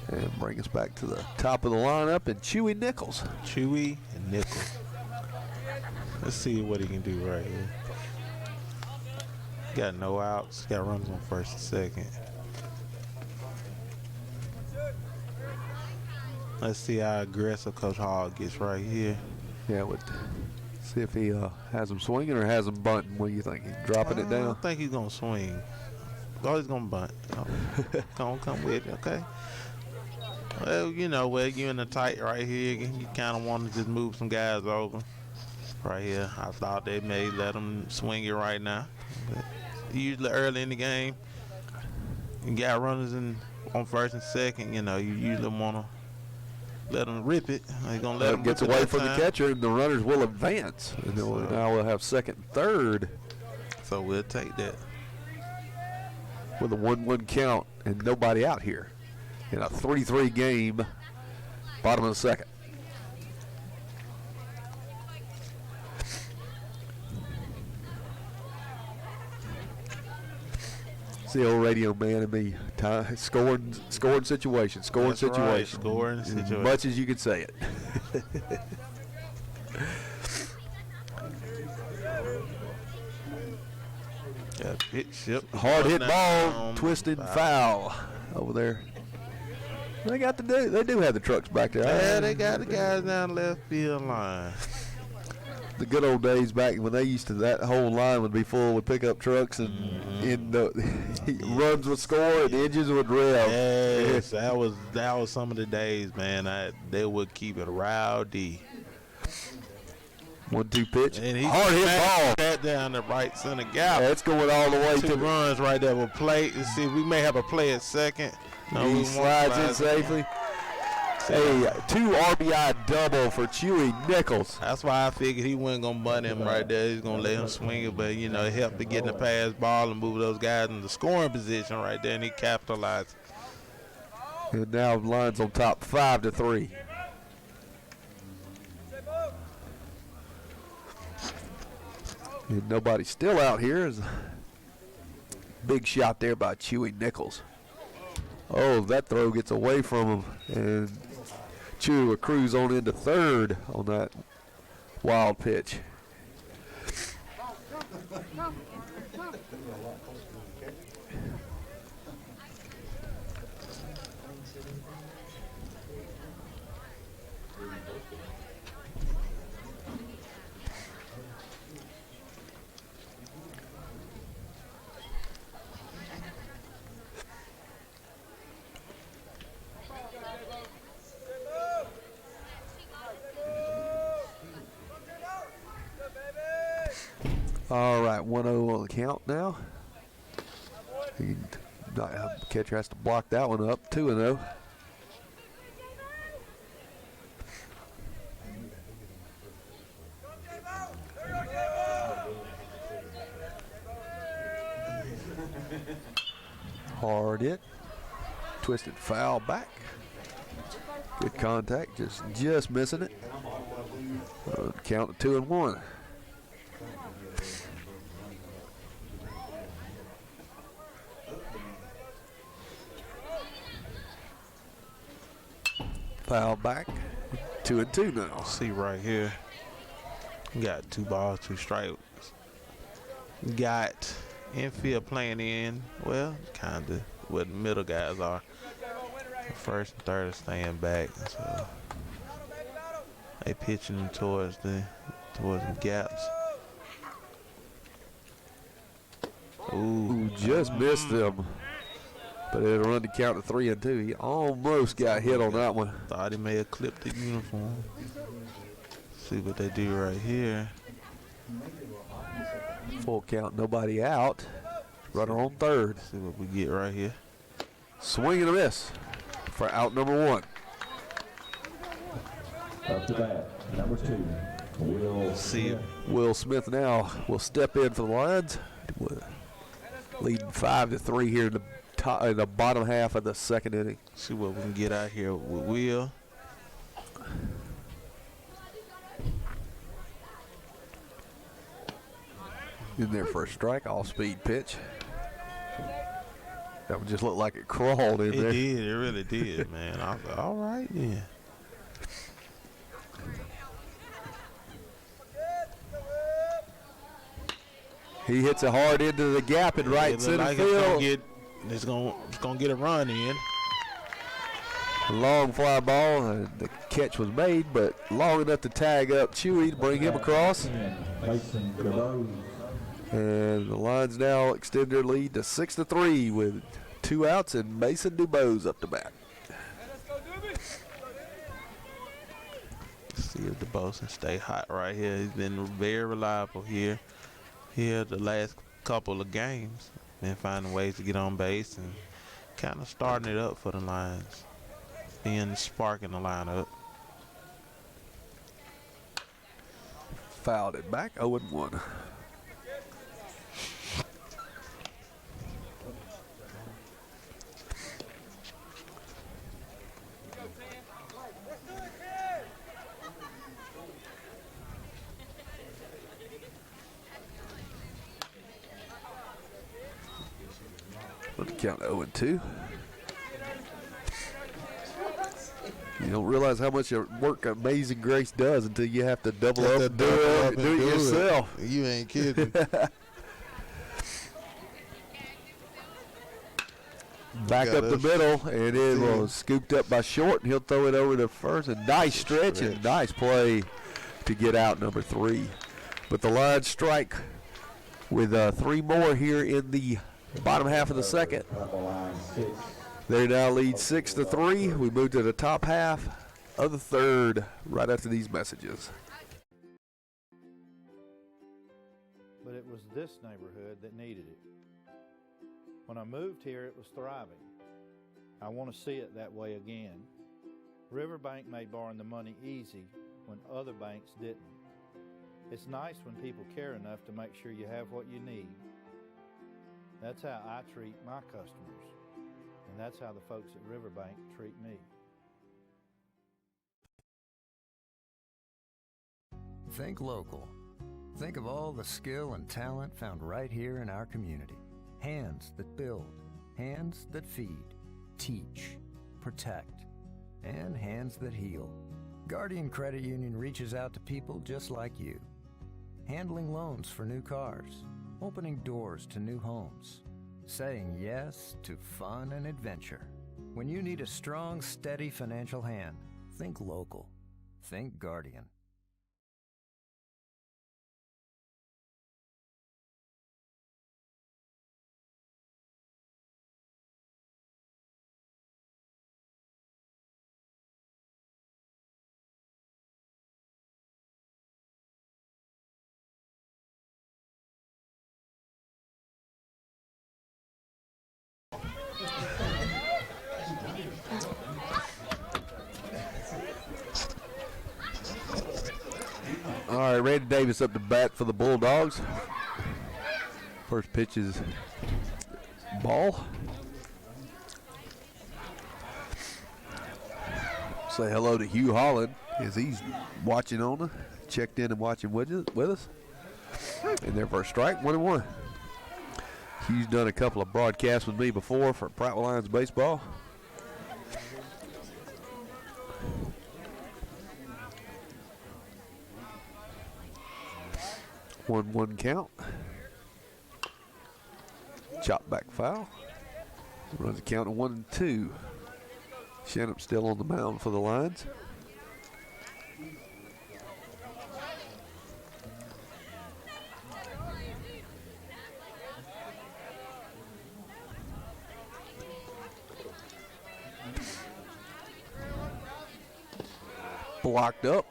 And bring us back to the top of the lineup and Chewy Nichols. Chewy and Nichols. Let's see what he can do right here. Got no outs. Got runs on first and second. Let's see how aggressive Coach Hall gets right here. Yeah, see if he has him swinging or has him bunting. What do you think? He's dropping it down? I think he's going to swing. Oh, he's going to bunt. Oh, come with it, okay? Well, you know, you're in the tight right here. You kind of want to just move some guys over. Right here, I thought they may let him swing it right now. But usually early in the game, you got runners on first and second, you know, you usually want to let them rip it. They're going to let them gets away from the catcher, and the runners will advance. And now we'll have second and third. So we'll take that. With a 1-1 count and nobody out here. In a 3-3 game, bottom of the second. It's the old radio man and me. Scoring situation. Scoring That's situation. Right, scoring situation. As much as you can say it. Got pitch, yep. Hard hit ball, twisted foul over there. They do have the trucks back there. Yeah, they got the guys down left field line. The good old days back when they used to, that whole line would be full with pickup trucks and runs would score and engines would rev. Yes, that was some of the days, man. They would keep it rowdy. 1-2 pitch. And he hard hit ball. That down the right center gap. Yeah, it's going all the way Two runs right there with play. Let's see, we may have a play at second. No, he slides in safely. A 2 RBI double for Chewy Nichols. That's why I figured he wasn't going to bunt him right there. He's going to let him swing it, but, you know, it helped to get in the pass ball and move those guys in the scoring position right there, and he capitalized. And now Lions on top 5-3. And nobody still out here. Is a big shot there by Chewy Nichols. Oh, that throw gets away from him, and Chewy will cruise on into third on that wild pitch. All right, 1-0 on the count now. Catcher has to block that one up. 2-0. Hard hit. Twisted foul back. Good contact, just missing it. Count to 2-1. Foul back. 2-2 now. See right here. Got 2 balls, 2 strikes. Got infield playing in, well, kind of where the middle guys are. First and third are staying back. So they pitching towards the gaps. Ooh, just missed them. But it'll run the count to 3-2. He almost got hit on that one. Thought he may have clipped the uniform. See what they do right here. Full count, nobody out. Runner on third. See what we get right here. Swing and a miss for out number 1. Up to bat, number 2, Will Smith. Will Smith now will step in for the Lions. Leading 5-3 here in the bottom half of the second inning. See what we can get out here with Will. In there for a strike, off-speed pitch. That would just look like it crawled in there. It did, it really did, man. I was like, all right, yeah. He hits it hard into the gap in right center field. It's gonna get a run in. Long fly ball, and the catch was made, but long enough to tag up Chewy to bring him across. And the Lions now extend their lead to 6-3 with 2 outs and Mason DuBose up to bat. See if DuBose can stay hot right here. He's been very reliable here the last couple of games. Been finding ways to get on base and kind of starting it up for the Lions. Being the spark in the lineup. Fouled it back, 0-1. Count 0-2. You don't realize how much work Amazing Grace does until you have to double up and do it yourself. You ain't kidding. Back up the middle, and it was scooped up by Short, and he'll throw it over to first. A nice stretch and nice play to get out number 3. But the Lions strike with 3 more here in the bottom half of the second. They now lead 6-3. We move to the top half of the third right after these messages. But it was this neighborhood that needed it. When I moved here, it was thriving. I want to see it that way again. Riverbank made borrowing the money easy when other banks didn't. It's nice when people care enough to make sure you have what you need. That's how I treat my customers, and that's how the folks at Riverbank treat me. Think local. Think of all the skill and talent found right here in our community. Hands that build, hands that feed, teach, protect, and hands that heal. Guardian Credit Union reaches out to people just like you. Handling loans for new cars, opening doors to new homes, saying yes to fun and adventure. When you need a strong, steady financial hand, think local. Think Guardian. All right, Randy Davis up to bat for the Bulldogs. First pitch is ball. Say hello to Hugh Holland as he's watching checked in and watching with us. And their first strike, 1-1. Hugh's done a couple of broadcasts with me before for Prattville Lions baseball. One count. Chop back foul. Runs a count of 1-2. Shannon still on the mound for the Lions. Blocked up.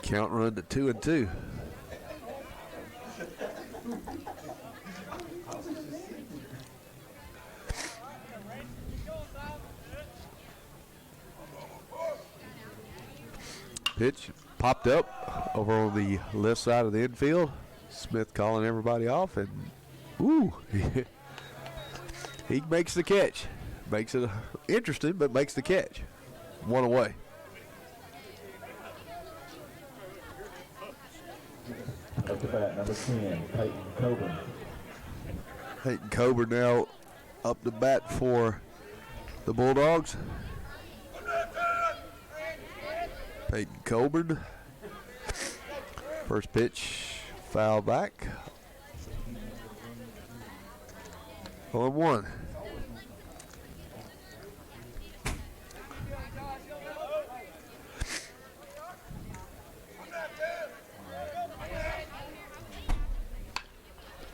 Count run to 2-2. Pitch popped up over on the left side of the infield. Smith calling everybody off, and ooh, he makes the catch. Makes it interesting, but makes the catch. One away. Up to bat, number 10, Peyton Coburn. Peyton Coburn now up to bat for the Bulldogs. Peyton Coburn. First pitch, foul back. 0-1.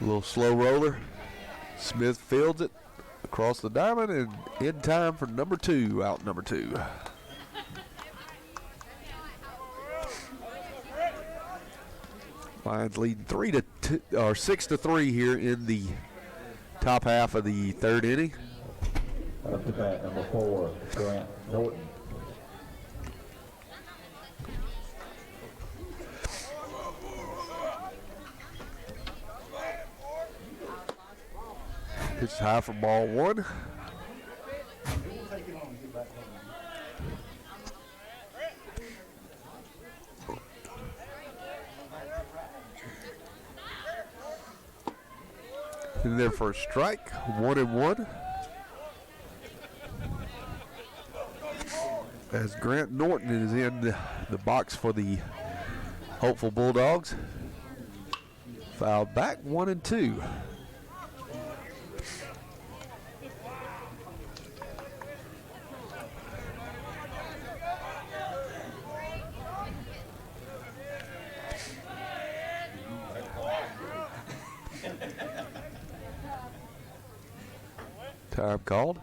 A little slow roller. Smith fields it across the diamond and in time for number 2, out number 2. Lions leading 6-3 here in the top half of the third inning. Up to bat, number 4, Grant Norton. Pitch high for ball 1. In their first strike, 1-1. As Grant Norton is in the box for the Holtville Bulldogs. Foul back, 1-2. Time called.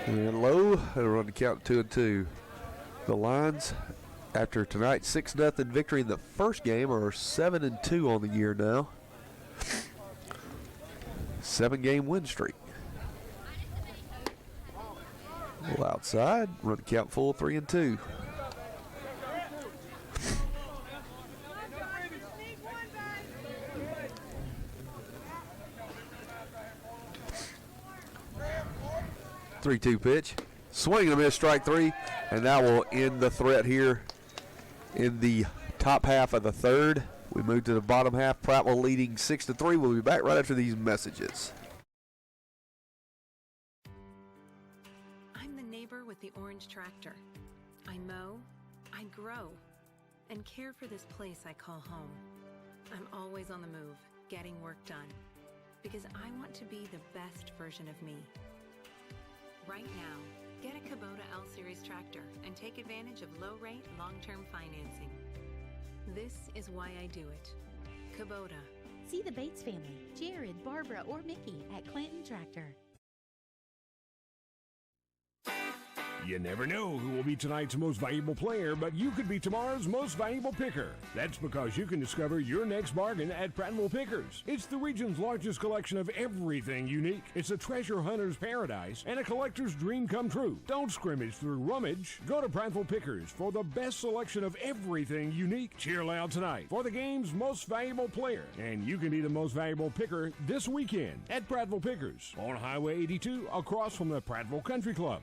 And low, it'll run the count 2-2. The Lions, after tonight's 6-0 victory in the first game, are 7-2 on the year now. 7-game win streak. Outside, run the count full, 3-2. Three-two pitch, swing and a miss, strike 3, and that will end the threat here in the top half of the third. We move to the bottom half. Prattville leading 6-3. We'll be back right after these messages. I'm the neighbor with the orange tractor. I mow, I grow, and care for this place I call home. I'm always on the move, getting work done, because I want to be the best version of me. Right now, get a Kubota L-Series tractor and take advantage of low-rate, long-term financing. This is why I do it. Kubota. See the Bates family, Jared, Barbara, or Mickey at Clinton Tractor. You never know who will be tonight's most valuable player, but you could be tomorrow's most valuable picker. That's because you can discover your next bargain at Prattville Pickers. It's the region's largest collection of everything unique. It's a treasure hunter's paradise and a collector's dream come true. Don't scrimmage through rummage. Go to Prattville Pickers for the best selection of everything unique. Cheer loud tonight for the game's most valuable player, and you can be the most valuable picker this weekend at Prattville Pickers on Highway 82 across from the Prattville Country Club.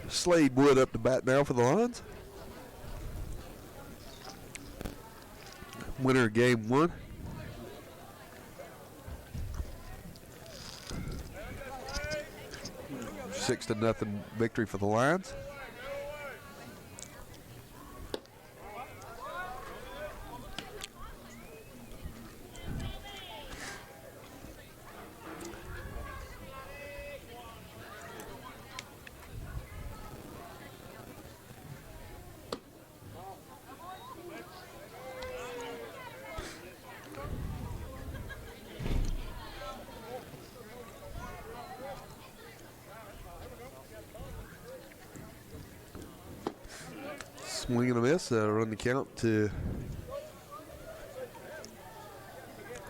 Slade Wood up to bat now for the Lions. Winner of game 1. Six to nothing victory for the Lions. Swing and a miss. Run the count to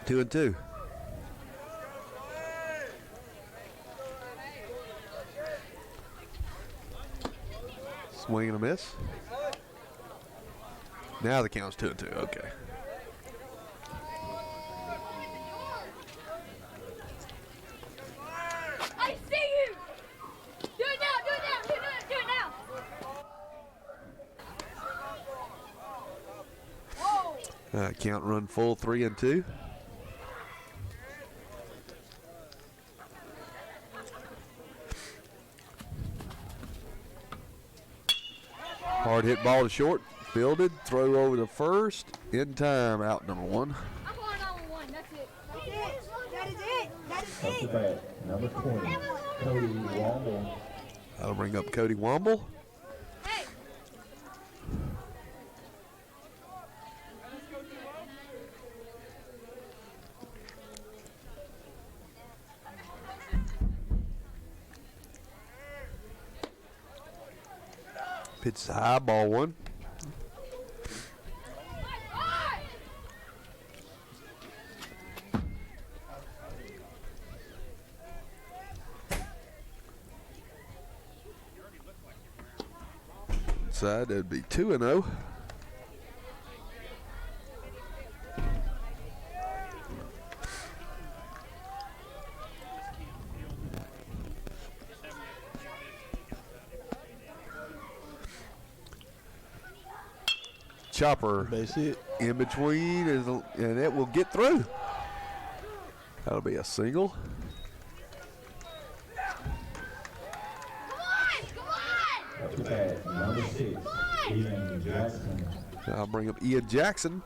2-2. Swing and a miss. Now the count's 2-2. Okay. I see you! Do it now, do it now, do it now! Whoa! Count run full 3-2. Hard hit ball to short. Fielded. Throw over the first. In time. Out number 1. I'm going on 1. That's it. That's it. That is it. That is Up to bat, number 20, Cody Womble. That'll bring up Cody Womble. Hey! Pitch high, ball 1. Side, that'd be 2-0. Chopper in between, and it will get through. That'll be a single. Up to bat, number 6, Ian Jackson. I'll bring up Ian Jackson.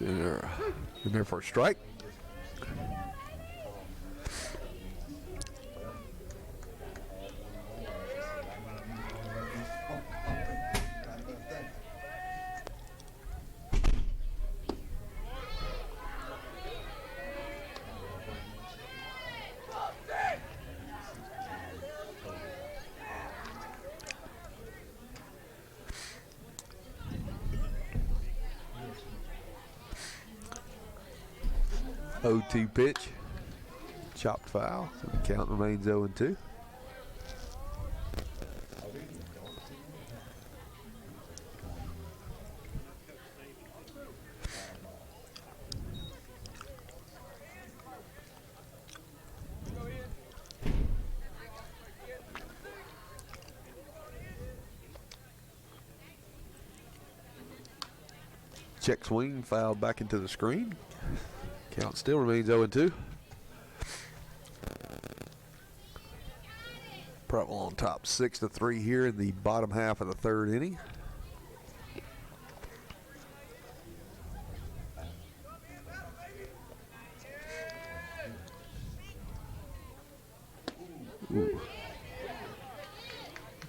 In there for a strike. O2 pitch. Chopped foul. So the count remains 0-2. Check swing, foul back into the screen. Count still remains 0-2. Prattville on top 6-3 here in the bottom half of the third inning. Ooh.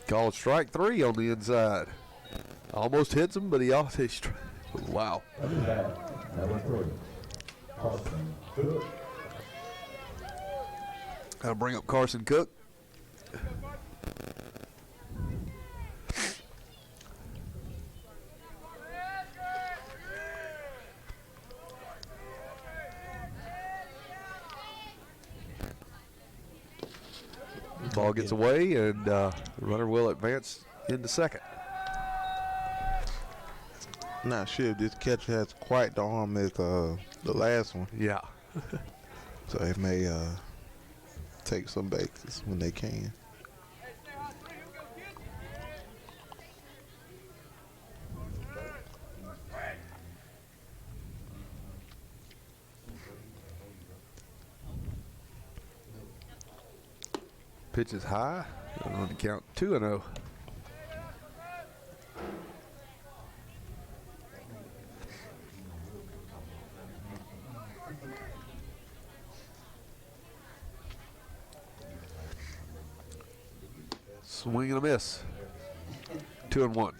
Called strike 3 on the inside. Almost hits him, but he also wow. Gotta bring up Carson Cook. Ball gets away, and the runner will advance into second. Not sure if this catcher has quite the arm as the last one. Yeah. So it may take some bases when they can. Pitch is high. On the count 2-0. Swing and a miss. 2-1.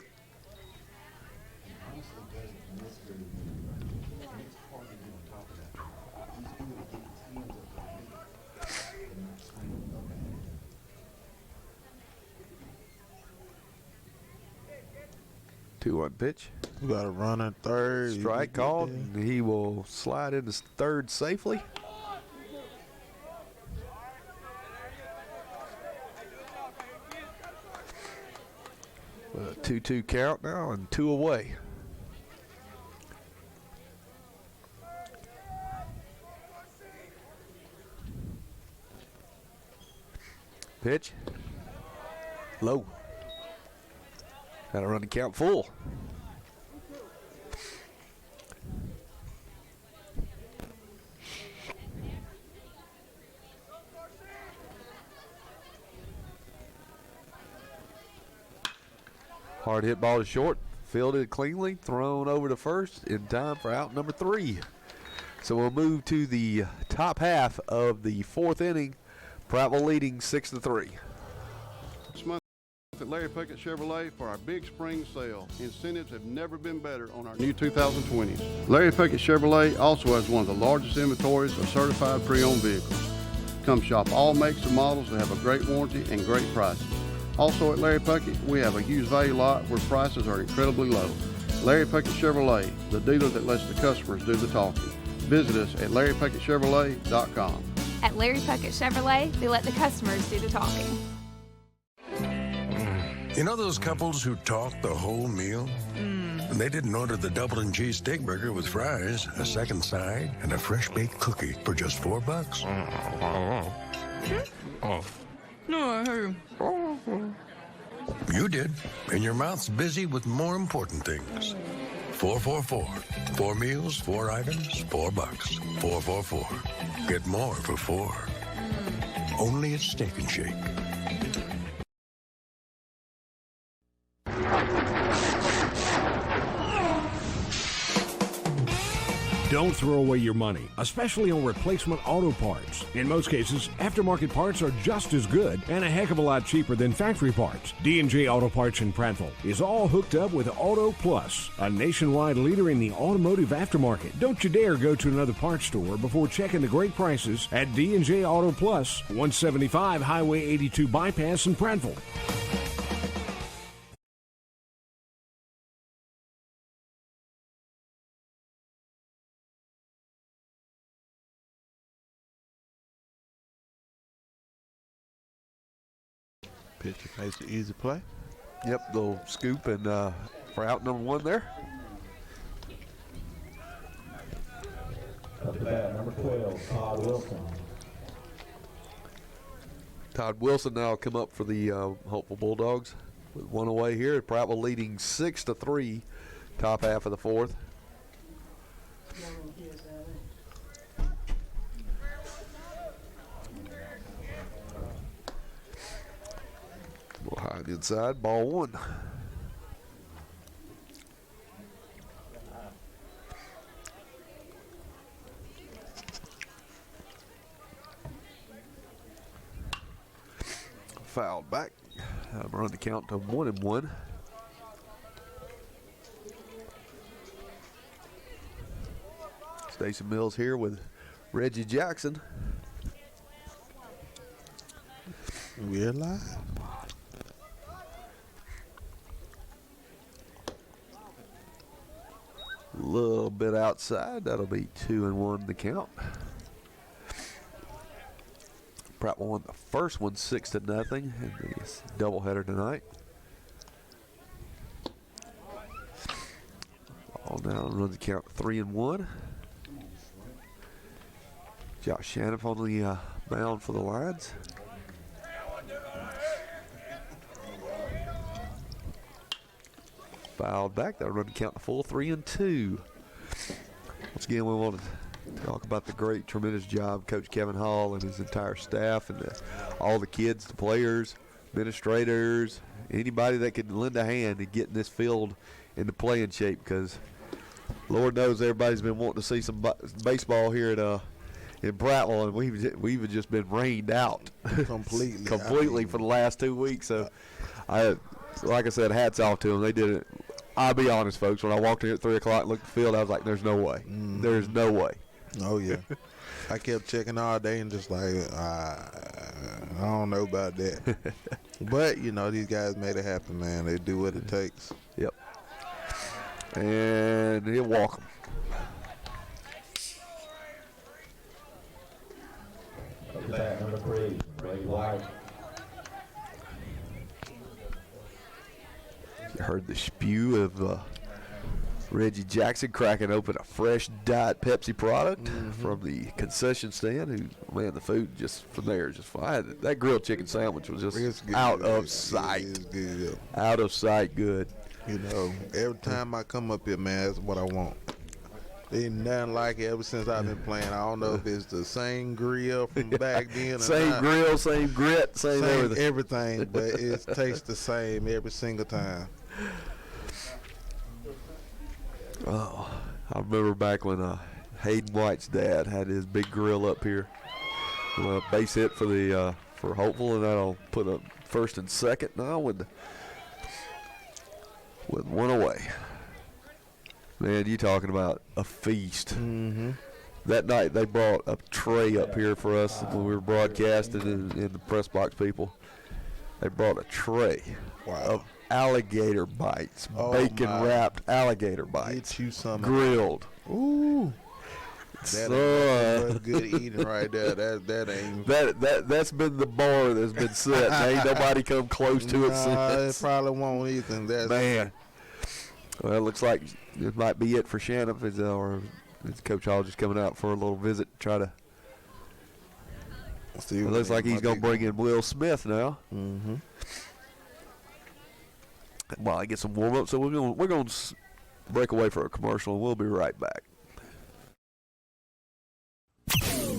Two-one pitch. We got a runner third. Strike called. And he will slide into third safely. With a 2-2 count now and 2 away. Pitch. Low. Got to run the count full. Hard hit ball to short, fielded cleanly, thrown over to first in time for out number 3. So we'll move to the top half of the 4th inning. Prattville leading 6-3. This month at Larry Puckett Chevrolet for our big spring sale. Incentives have never been better on our new 2020s. Larry Puckett Chevrolet also has one of the largest inventories of certified pre-owned vehicles. Come shop all makes and models that have a great warranty and great prices. Also at Larry Puckett, we have a used value lot where prices are incredibly low. Larry Puckett Chevrolet, the dealer that lets the customers do the talking. Visit us at LarryPuckettChevrolet.com. At Larry Puckett Chevrolet, they let the customers do the talking. You know those couples who talk the whole meal? They didn't order the double and cheese steak burger with fries, a second side, and a fresh baked cookie for just $4. No, I heard. You did, and your mouth's busy with more important things. 444. 4 meals, 4 items, $4. 444. Get more for 4. Only at Steak and Shake. Don't throw away your money, especially on replacement auto parts. In most cases, aftermarket parts are just as good and a heck of a lot cheaper than factory parts. D&J Auto Parts in Prattville is all hooked up with Auto Plus, a nationwide leader in the automotive aftermarket. Don't you dare go to another parts store before checking the great prices at D&J Auto Plus, 175 Highway 82 Bypass in Prattville. Pitcher makes the easy play. Yep, they'll scoop and for out number one there. Up to bat, number 12, Todd Wilson. Todd Wilson now come up for the Holtville Bulldogs with one away here. Prattville leading 6-3, top half of the fourth. High inside, ball one. Fouled back. Run the count to 1-1. Stacey Mills here with Reggie Jackson. We're live. A little bit outside. That'll be 2-1 the count. Prattville won the first one 6-0 in the doubleheader tonight. All down, runs the count 3-1. Josh Shaniff on the mound for the Lions. Fouled back. That'll run the count to full 3-2. Once again, we want to talk about the great, tremendous job Coach Kevin Hall and his entire staff and all the kids, the players, administrators, anybody that could lend a hand in getting this field into playing shape, because Lord knows everybody's been wanting to see some baseball here at in Prattville, and we've just been rained out completely for the last 2 weeks. So, like I said, hats off to them. They did it. I'll be honest, folks. When I walked in here at 3 o'clock and looked at the field, I was like, "There's no way. There's no way." Oh yeah. I kept checking all day and just like, I don't know about that. But you know, these guys made it happen, man. They do what it takes. Yep. And he'll walk them. Up to bat, number 3, Ray White. You heard the spew of Reggie Jackson cracking open a fresh Diet Pepsi product from the concession stand. Man, the food just from there is just fine. That grilled chicken sandwich was just out of sight. Good. Out of sight good. You know, every time I come up here, man, that's what I want. Ain't nothing like it ever since I've been playing. I don't know if it's the same grill from back then or same not. Grill, same grit, same everything, but it tastes the same every single time. Oh, I remember back when Hayden White's dad had his big grill up here. Base hit for the for Holtville, and that'll put a first and second now with one away. Man, you talking about a feast. That night they brought a tray up here for us when we were broadcasting in the press box people. They brought a tray of alligator bites, bacon-wrapped alligator bites, Get you some grilled. Ooh. That's good eating right there. That ain't. That's been the bar that's been set. Ain't nobody come close to it since. It probably won't either. That's Man. Well, it looks like it might be it for Shannon, or is Coach Hall just coming out for a little visit to try to. It looks like he's going to bring in Will Smith now. While I get some warm up, so we're going to break away for a commercial, and we'll be right back.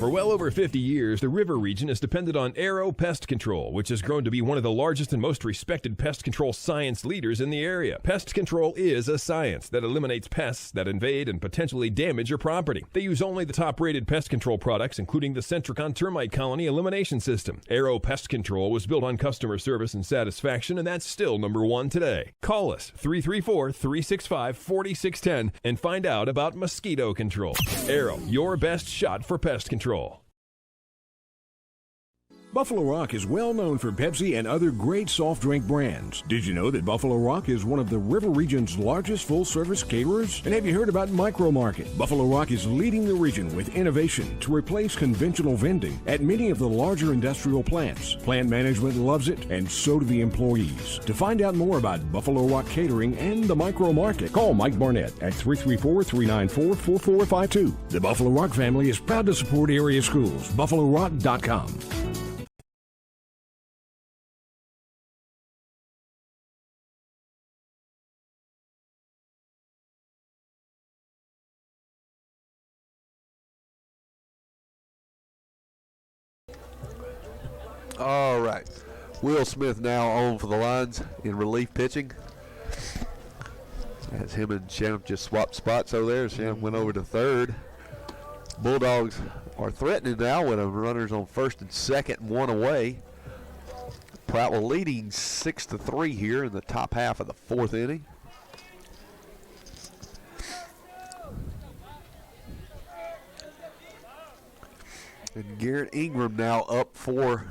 For well over 50 years, the River region has depended on Arrow Pest Control, which has grown to be one of the largest and most respected pest control science leaders in the area. Pest control is a science that eliminates pests that invade and potentially damage your property. They use only the top-rated pest control products, including the Centricon Termite Colony Elimination System. Arrow Pest Control was built on customer service and satisfaction, and that's still #1 today. Call us 334-365-4610 and find out about mosquito control. Arrow, your best shot for pest control. Buffalo Rock is well known for Pepsi and other great soft drink brands. Did you know that Buffalo Rock is one of the River region's largest full-service caterers? And have you heard about Micro Market? Buffalo Rock is leading the region with innovation to replace conventional vending at many of the larger industrial plants. Plant management loves it, and so do the employees. To find out more about Buffalo Rock Catering and the Micro Market, call Mike Barnett at 334-394-4452. The Buffalo Rock family is proud to support area schools. BuffaloRock.com. All right. Will Smith now on for the Lions in relief pitching. As him and Shannon just swapped spots over there. Shannon went over to third. Bulldogs are threatening now with runners on first and second and one away. Prattville leading 6-3 here in the top half of the fourth inning. And Garrett Ingram now up for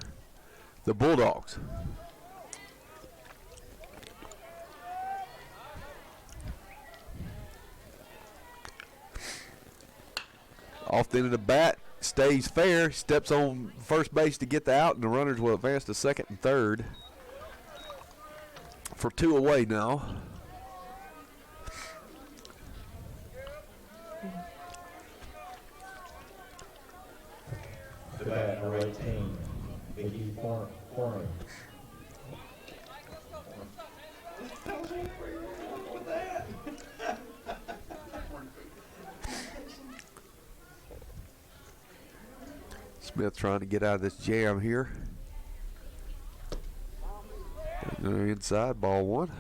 the Bulldogs. Off the end of the bat, stays fair, steps on first base to get the out, and the runners will advance to second and third. For two away now. The bat, number 18, Vicky Foreman. Smith trying to get out of this jam here. Inside, ball one.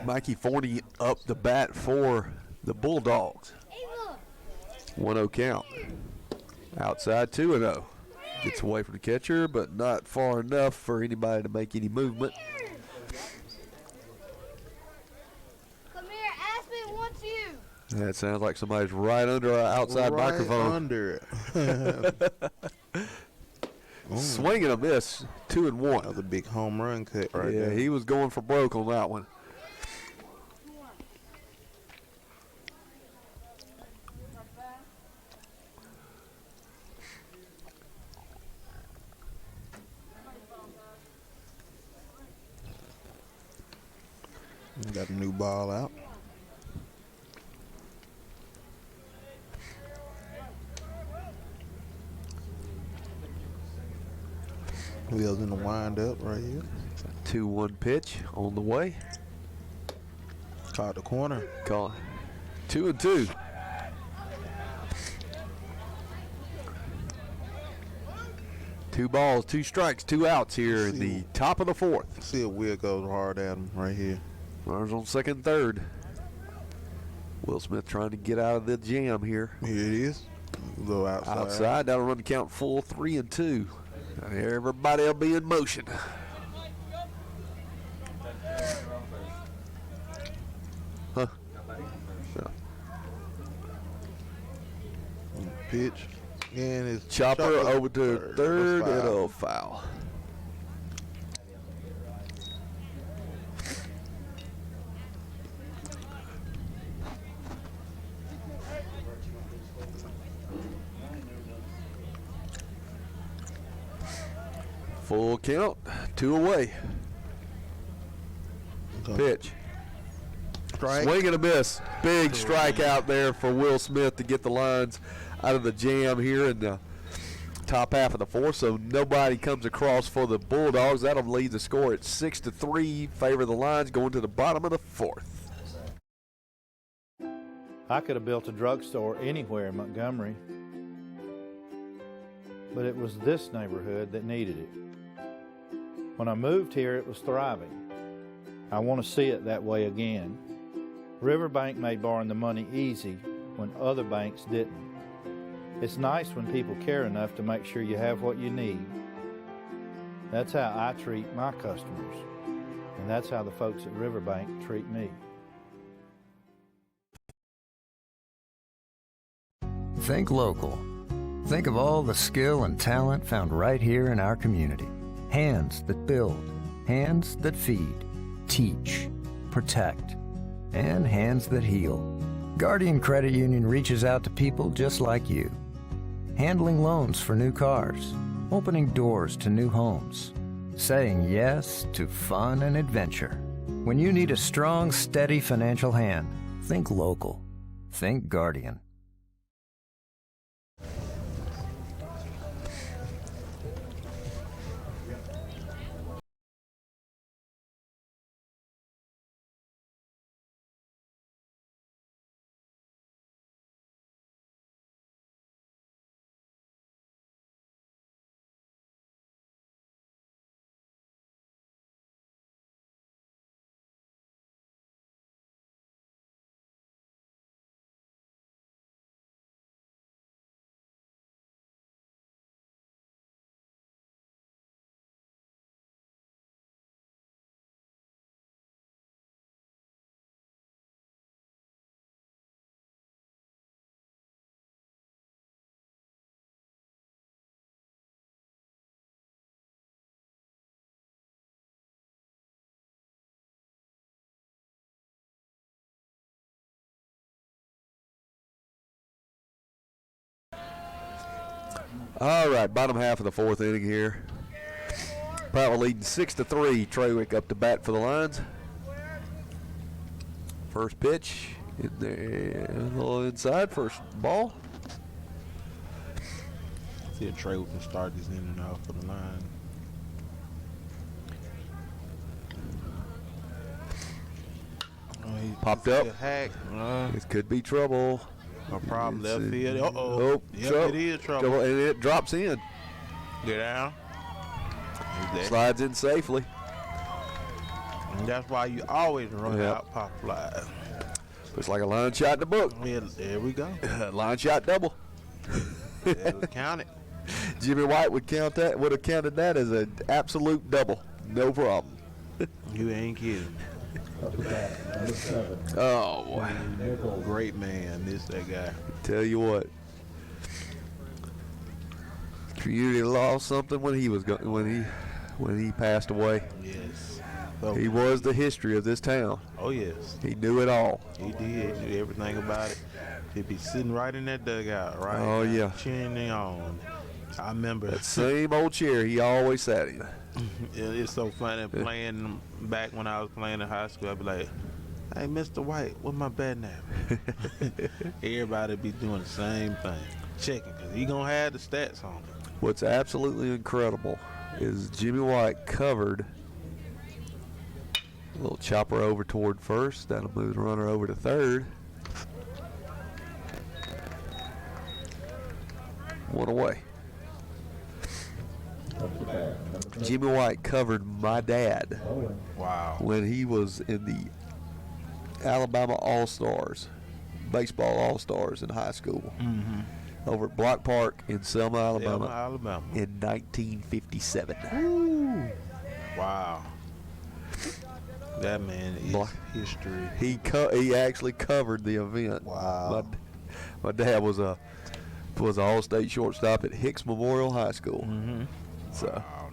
Mikey Forney up the bat for the Bulldogs. 1-0 count. Outside 2-0. Gets away from the catcher, but not far enough for anybody to make any movement. Come here, Aspen wants you. That sounds like somebody's right under our outside Right microphone. under it. Swing and a miss, 2-1. That was a big home run cut right Yeah, there. he was going for broke on that one. Got a new ball out. Wheels in the wind up right here. 2-1 pitch on the way. Caught the corner. Call 2-2. Two balls, two strikes, two outs here in the top of the fourth. See if Will goes hard at him right here. Runners on second and third. Will Smith trying to get out of the jam here. Here it is. A little outside. Outside, that'll run the count full 3-2. Everybody will be in motion. Huh? Yeah. Pitch. And it's Chopper over to third and foul. a foul. Full count, two away. Pitch. Strike. Swing and a miss. Big strike out there for Will Smith to get the Lions out of the jam here in the top half of the fourth, so nobody comes across for the Bulldogs. That'll leave the score at 6-3, favor the Lions going to the bottom of the fourth. I could have built a drugstore anywhere in Montgomery, but it was this neighborhood that needed it. When I moved here, it was thriving. I want to see it that way again. Riverbank made borrowing the money easy when other banks didn't. It's nice when people care enough to make sure you have what you need. That's how I treat my customers, and that's how the folks at Riverbank treat me. Think local. Think of all the skill and talent found right here in our community. Hands that build, hands that feed, teach, protect, and hands that heal. Guardian Credit Union reaches out to people just like you. Handling loans for new cars, opening doors to new homes, saying yes to fun and adventure. When you need a strong, steady financial hand, think local. Think Guardian. All right, bottom half of the fourth inning here. Prattville leading 6-3. Trawick up to bat for the Lions. First pitch in there, a little inside. First ball. See if Trawick can start this inning off for the Lions. Popped up. Hack. This could be trouble. No problem. Left field. Oh, yep, it is trouble. And it drops in. Get down. Slides in safely. And that's why you always run out pop fly. Looks like a line shot in the book. Yeah, there we go. Line shot double. It'll count it. Jimmy White would have counted that as an absolute double. No problem. You ain't kidding. Oh, boy. Great man, that guy. Tell you what, community lost something when he was when he passed away. Yes, he was the history of this town. Oh yes, he knew it all. He did. He knew everything about it. He'd be sitting right in that dugout, right? Oh yeah, cheering on. I remember that same old chair he always sat in. It's so funny playing back when I was playing in high school. I'd be like, "Hey, Mr. White, what's my bat name?" Everybody be doing the same thing, checking, because he gonna have the stats on it. What's absolutely incredible is Jimmy White covered a little chopper over toward first. That'll move the runner over to third. One away. Jimmy White covered my dad. Wow. When he was in the Alabama All-Stars, baseball All-Stars in high school. Mm-hmm. Over at Block Park in Selma, Alabama. In 1957. Ooh. Wow. That man is history. He actually covered the event. Wow. My dad was a All-State shortstop at Hicks Memorial High School. Mm-hmm. So. Wow.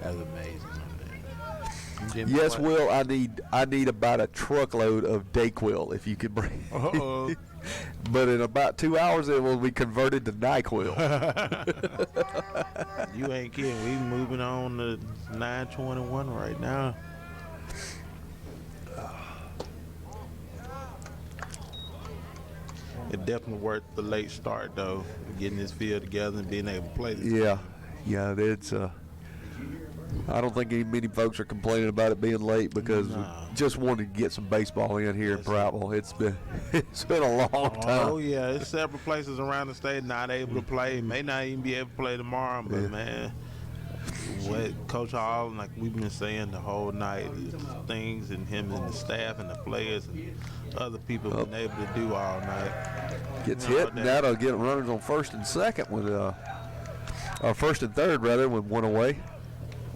That's amazing. Yes, Will. I need about a truckload of Dayquil if you could bring. Uh-oh. But in about 2 hours, it will be converted to NyQuil. You ain't kidding. We moving on to 921 right now. It definitely worth the late start, though, getting this field together and being able to play this Yeah, game. yeah, it's. I don't think many folks are complaining about it being late because we just wanted to get some baseball in here in Prattville. It's been a long time. Oh yeah, there's several places around the state not able to play. May not even be able to play tomorrow, but man, what Coach Hall, like we've been saying the whole night, is things and him and the staff and the players and other people been able to do all night. Gets hit, and that'll get runners on first and second with or first and third rather, with one away.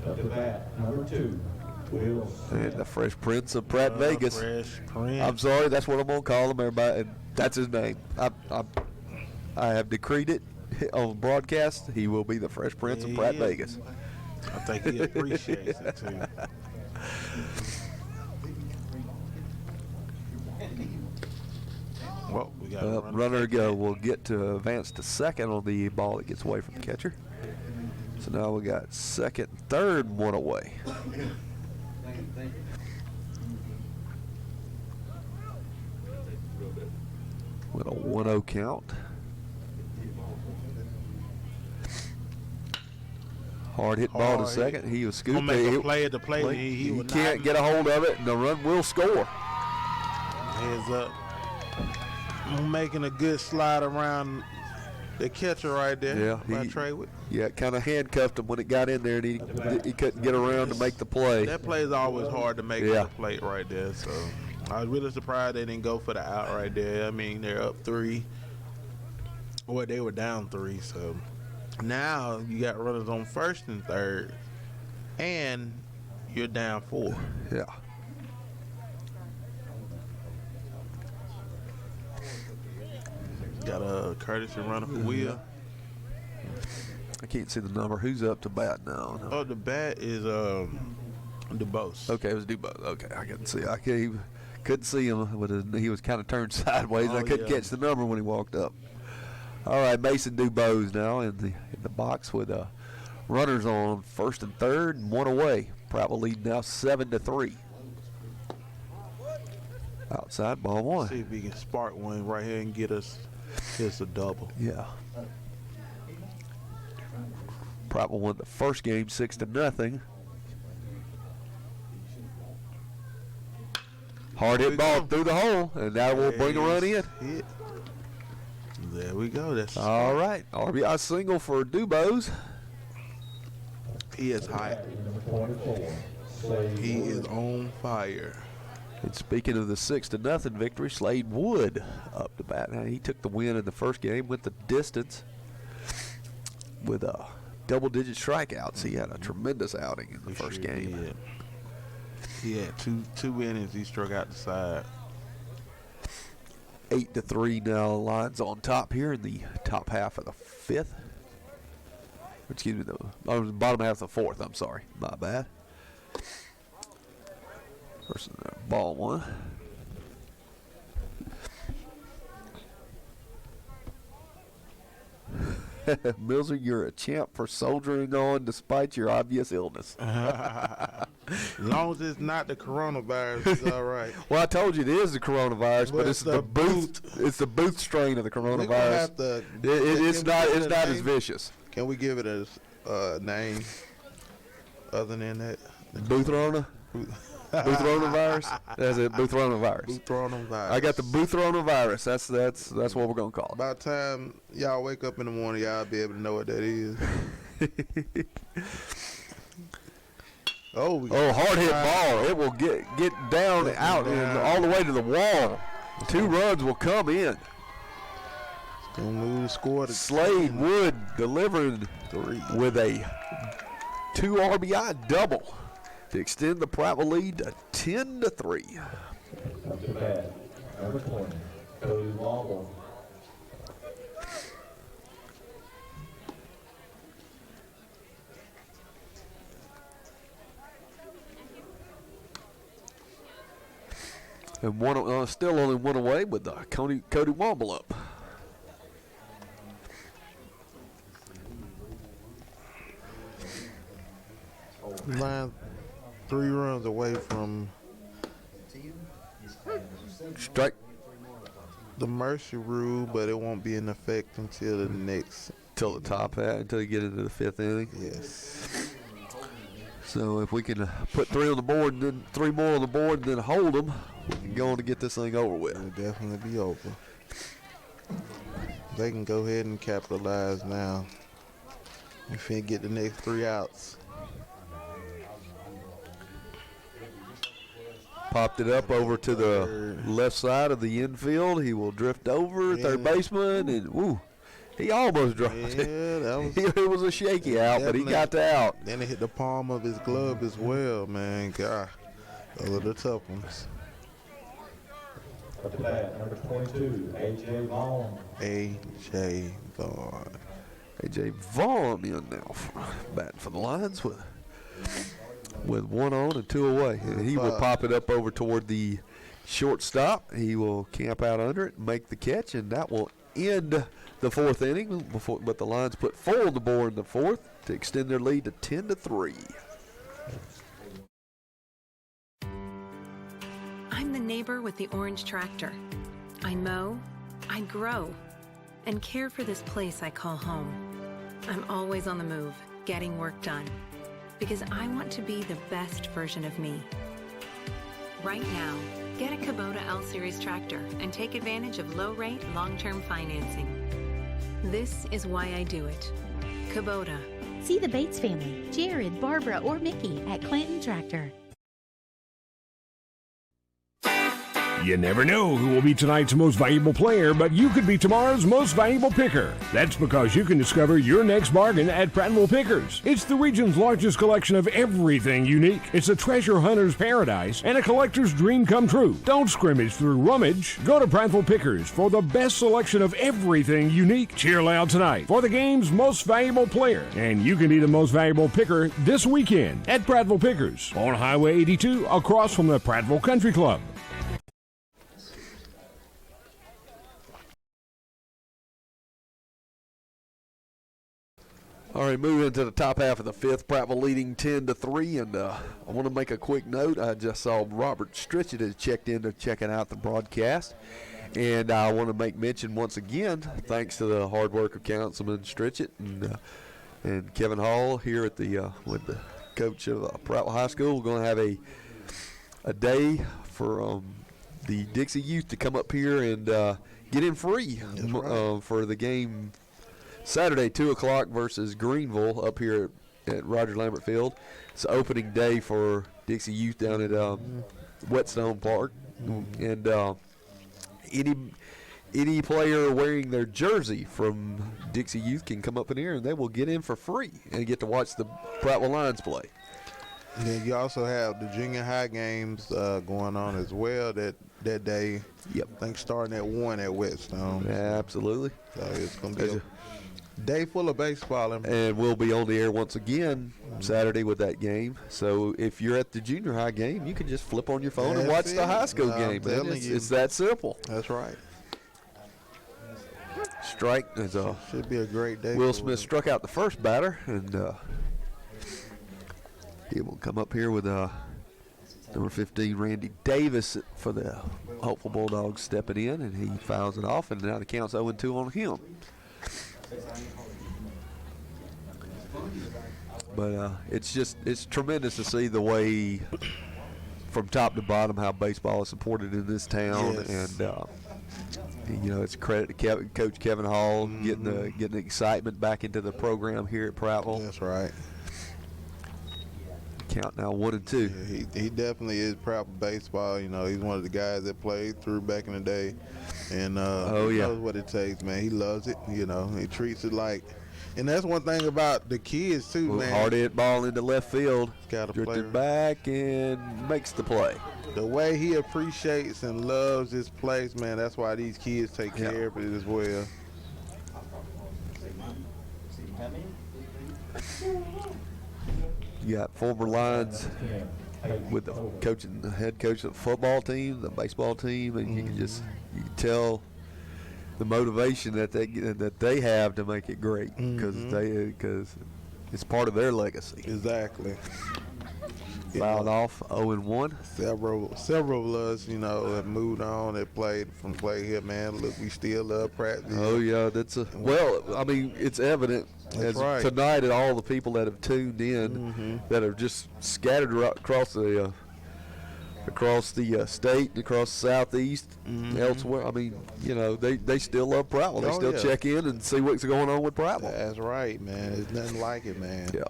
Up to bat, number 2, Will Smith. And the Fresh Prince of Pratt Vegas. Fresh Prince. I'm sorry, that's what I'm gonna call him. Everybody, and that's his name. I have decreed it on broadcast. He will be the Fresh Prince of Pratt Vegas. I think he appreciates it too. Well, we got a runner go. We'll get to advance to second on the ball that gets away from the catcher. So now we got second and third, one away. With a 1-0 count. Hard hit ball to second. He was scooped. Make a play at the plate. He can't get a hold of it, and the run will score. Heads up. Making a good slide around the catcher right there. Yeah, kind of handcuffed him when it got in there, and he couldn't get around to make the play. That play is always hard to make at the plate right there. So I was really surprised they didn't go for the out right there. I mean, they're up 3. Well, they were down 3. So now you got runners on first and third, and you're down 4. Yeah. Got a courtesy runner for Will. I can't see the number. Who's up to bat now? No. Oh, the bat is DuBose. Okay, it was DuBose. Okay, I couldn't see. Couldn't see him, but he was kind of turned sideways. I couldn't catch the number when he walked up. All right, Mason DuBose now in the box with runners on first and third and one away. Prattville lead now 7-3. Outside ball one. See if he can spark one right here and get us just a double. Yeah. Prattville won the first game 6-0. Hard hit ball through the hole, and that will bring a run in. Hit. There we go. That's all right. RBI single for DuBose. He is hot. He is on fire. And speaking of the 6-0 victory, Slade Wood up to bat. Now, he took the win in the first game, went the distance with double-digit strikeouts. He had a tremendous outing in the first game. Did. He had two innings. He struck out the side. 8-3 now. Lions on top here in the top half of the fifth. Excuse me, the bottom half of the fourth. I'm sorry, my bad. First ball one. Milzer, you're a champ for soldiering on despite your obvious illness. As long as it's not the coronavirus, it's all right. Well, I told you it is the coronavirus, but it's the booth. It's the booth strain of the coronavirus. It's not as vicious. Can we give it a name other than that? Booth Rona? Booth-Rona-virus? That's it, Booth-Rona-virus. Booth-Rona-virus. I got the Booth-Rona-virus. That's what we're going to call it. By the time y'all wake up in the morning, y'all be able to know what that is. Hard hit ball. It will get down, out, and all the way to the wall. 2 runs will come in. Gonna move the score to Slade Wood delivering 3 with a 2 RBI double to extend the Prattville lead to 10-3. Up to bat, number 20, Cody Wobble. And still only one away with Cody Wobble up. Line 3 runs away from strike. the mercy rule, but it won't be in effect until the next. Till the top half, until you get into the 5th inning. Yes. So if we can put 3 on the board, and then 3 more on the board, and then hold them, we can go on to get this thing over with. It'll definitely be over. They can go ahead and capitalize now. If they get the next 3 outs. Popped it up over to the left side of the infield. He will drift over, third baseman, and woo. He almost dropped it. Yeah, that was. It was a shaky out, but he got the out. Then it hit the palm of his glove as well, man. God, those are the tough ones. Up to bat, number 22, A.J. Vaughn. A.J. Vaughn. A.J. Vaughn in now, batting for the Lions with 1 on and 2 away. And he will pop it up over toward the shortstop. He will camp out under it, make the catch, and that will end the 4th inning. But the Lions put 4 on the board in the 4th to extend their lead to 10-3. I'm the neighbor with the orange tractor. I mow, I grow, and care for this place I call home. I'm always on the move, getting work done, because I want to be the best version of me. Right now, get a Kubota L-Series tractor and take advantage of low-rate, long-term financing. This is why I do it. Kubota. See the Bates family, Jared, Barbara, or Mickey at Clanton Tractor. You never know who will be tonight's most valuable player, but you could be tomorrow's most valuable picker. That's because you can discover your next bargain at Prattville Pickers. It's the region's largest collection of everything unique. It's a treasure hunter's paradise and a collector's dream come true. Don't scrimmage through rummage. Go to Prattville Pickers for the best selection of everything unique. Cheer loud tonight for the game's most valuable player. And you can be the most valuable picker this weekend at Prattville Pickers on Highway 82 across from the Prattville Country Club. All right, moving into the top half of the 5th, Prattville leading 10-3, and I want to make a quick note. I just saw Robert Stritchett has checked in to checking out the broadcast, and I want to make mention once again, thanks to the hard work of Councilman Stritchett and Kevin Hall here at the with the coach of Prattville High School. We're going to have a day for the Dixie youth to come up here and get in free for the game Saturday, 2 o'clock versus Greenville up here at Roger Lambert Field. It's the opening day for Dixie Youth down at Whetstone Park. And any player wearing their jersey from Dixie Youth can come up in here and they will get in for free and get to watch the Prattville Lions play. Yeah, you also have the junior high games going on as well that day. Yep. I think starting at 1 at Whetstone. Yeah, absolutely. So it's going to be a day full of baseball. And we'll be on the air once again Saturday with that game. So if you're at the junior high game, you can just flip on your phone and watch the high school game. It's that simple. That's right. Strike is should be a great day. Will Smith struck out the first batter, and he will come up here with number 15, Randy Davis, for the Hopeful Bulldogs stepping in, and he fouls it off, and now the count's 0-2 on him. But it's tremendous to see the way from top to bottom how baseball is supported in this town. Yes. And it's a credit to Coach Kevin Hall getting the excitement back into the program here at Prattville. That's right. Count now 1-2. Yeah, he definitely is proud of baseball. He's one of the guys that played through back in the day, and he knows what it takes, man. He loves it. He treats it like, and that's one thing about the kids too, man. Hard hit ball into left field, drifted it back and makes the play. The way he appreciates and loves this place, man. That's why these kids take care of it as well. You got former Lions with the head coach of the football team, the baseball team, and you can tell the motivation that they have to make it great because it's part of their legacy. Exactly. fouled off 0-1. Several of us, have moved on. That played here, man. Look, we still love Prattville. Oh yeah, it's evident That's right. Tonight, at all the people that have tuned in, that are just scattered across the state, across the southeast, elsewhere. I mean, they still love Prattville. They still check in and see what's going on with Prattville. That's right, man. There's nothing like it, man. Yeah.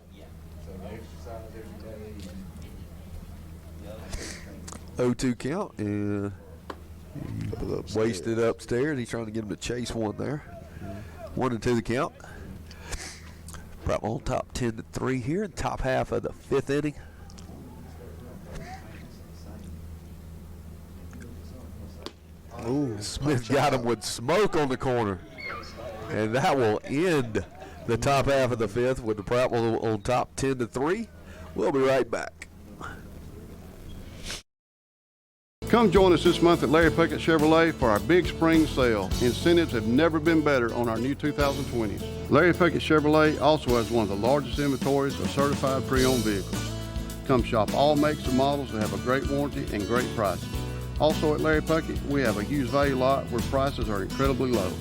0-2 count, and wasted upstairs. He's trying to get him to chase one there. 1-2 the count. Prattville on top 10-3 here in top half of the 5th inning. Ooh, Smith got him with smoke on the corner, and that will end the top half of the 5th with the Prattville on top 10-3. We'll be right back. Come join us this month at Larry Puckett Chevrolet for our big spring sale. Incentives have never been better on our new 2020s. Larry Puckett Chevrolet also has one of the largest inventories of certified pre-owned vehicles. Come shop all makes and models that have a great warranty and great prices. Also at Larry Puckett, we have a used value lot where prices are incredibly low.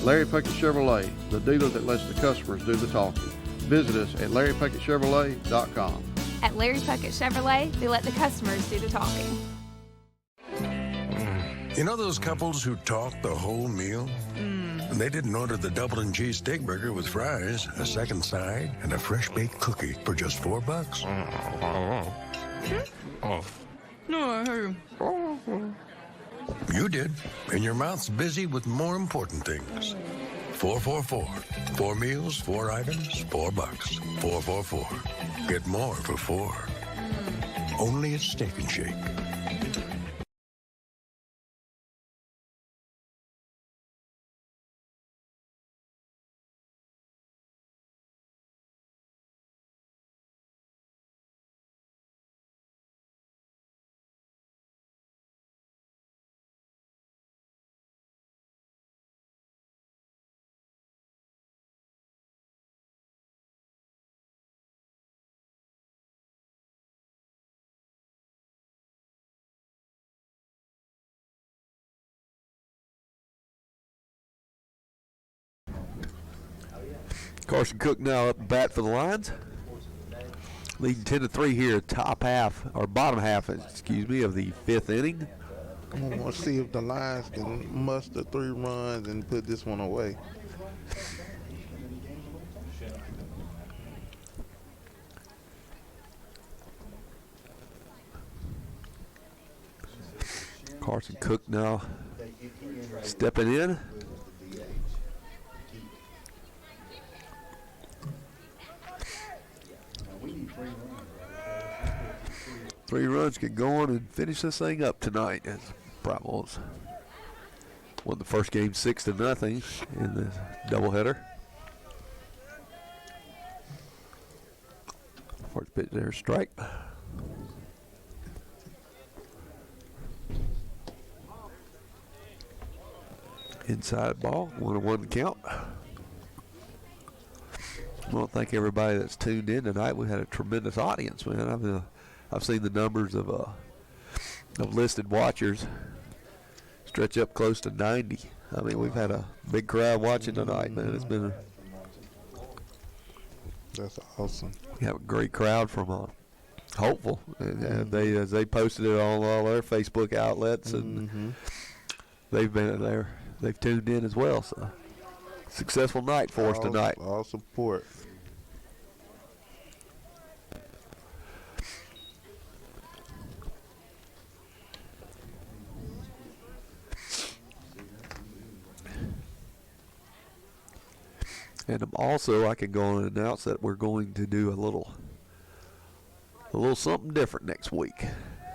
Larry Puckett Chevrolet, the dealer that lets the customers do the talking. Visit us at LarryPuckettChevrolet.com. At Larry Puckett Chevrolet, they let the customers do the talking. You know those couples who talk the whole meal? They didn't order the double and cheese steak burger with fries, a second side, and a fresh baked cookie for just $4. No, I heard. You did, and your mouth's busy with more important things. 444. 4 meals, 4 items, $4. 444. Get more for 4. Only at Steak and Shake. Carson Cook now up and bat for the Lions. Leading 10-3 here, top half, or bottom half, excuse me, of the 5th inning. I want to see if the Lions can muster 3 runs and put this one away. Carson Cook now stepping in. Three runs get going and finish this thing up tonight as Prattville's won the first game 6-0 in the doubleheader. First pitch there, strike. Inside ball, 1-1 the count. I want to thank everybody that's tuned in tonight. We had a tremendous audience, man. I've seen the numbers of listed watchers stretch up close to 90. I mean, we've had a big crowd watching tonight, man. It's been that's awesome. We have a great crowd from Holtville, and they posted it on all their Facebook outlets, and they've been there. They've tuned in as well. So, successful night for us tonight. All support. And also, I can go and announce that we're going to do a little something different next week.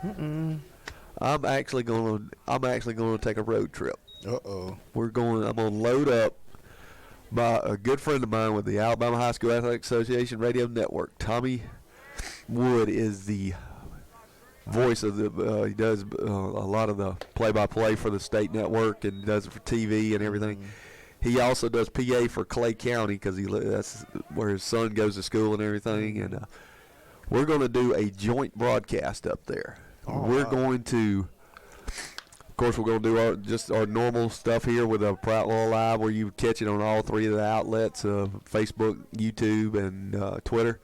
I'm actually going to take a road trip. Uh-oh. I'm going to load up a good friend of mine with the Alabama High School Athletic Association Radio Network. Tommy Wood is the voice of he does a lot of the play-by-play for the state network and does it for TV and everything. He also does PA for Clay County because that's where his son goes to school and everything. And we're going to do a joint broadcast up there. We're going to, of course, we're going to do our normal stuff here with a Prattville Live, where you catch it on all three of the outlets of Facebook, YouTube, and Twitter.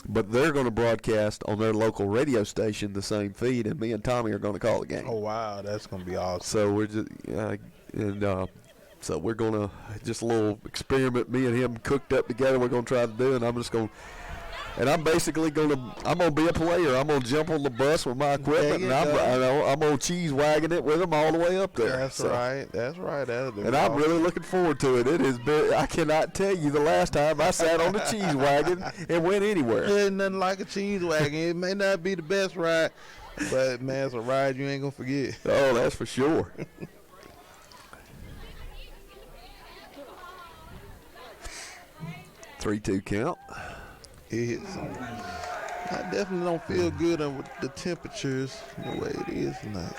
But they're going to broadcast on their local radio station the same feed, and me and Tommy are going to call the game. Oh, wow, that's going to be awesome. So we're just so we're going to just a little experiment me and him cooked up together. We're going to try to do, and I'm just going to. And I'm basically going to be a player. I'm going to jump on the bus with my equipment, and I'm going to cheese wagon it with them all the way up there. That's right. That'll do. And I'm really looking forward to it. It has been, I cannot tell you the last time I sat on the cheese wagon and went anywhere. There's nothing like a cheese wagon. It may not be the best ride, but, man, it's a ride you ain't going to forget. Oh, that's for sure. 3-2 count. I definitely don't feel good with the temperatures the way it is tonight.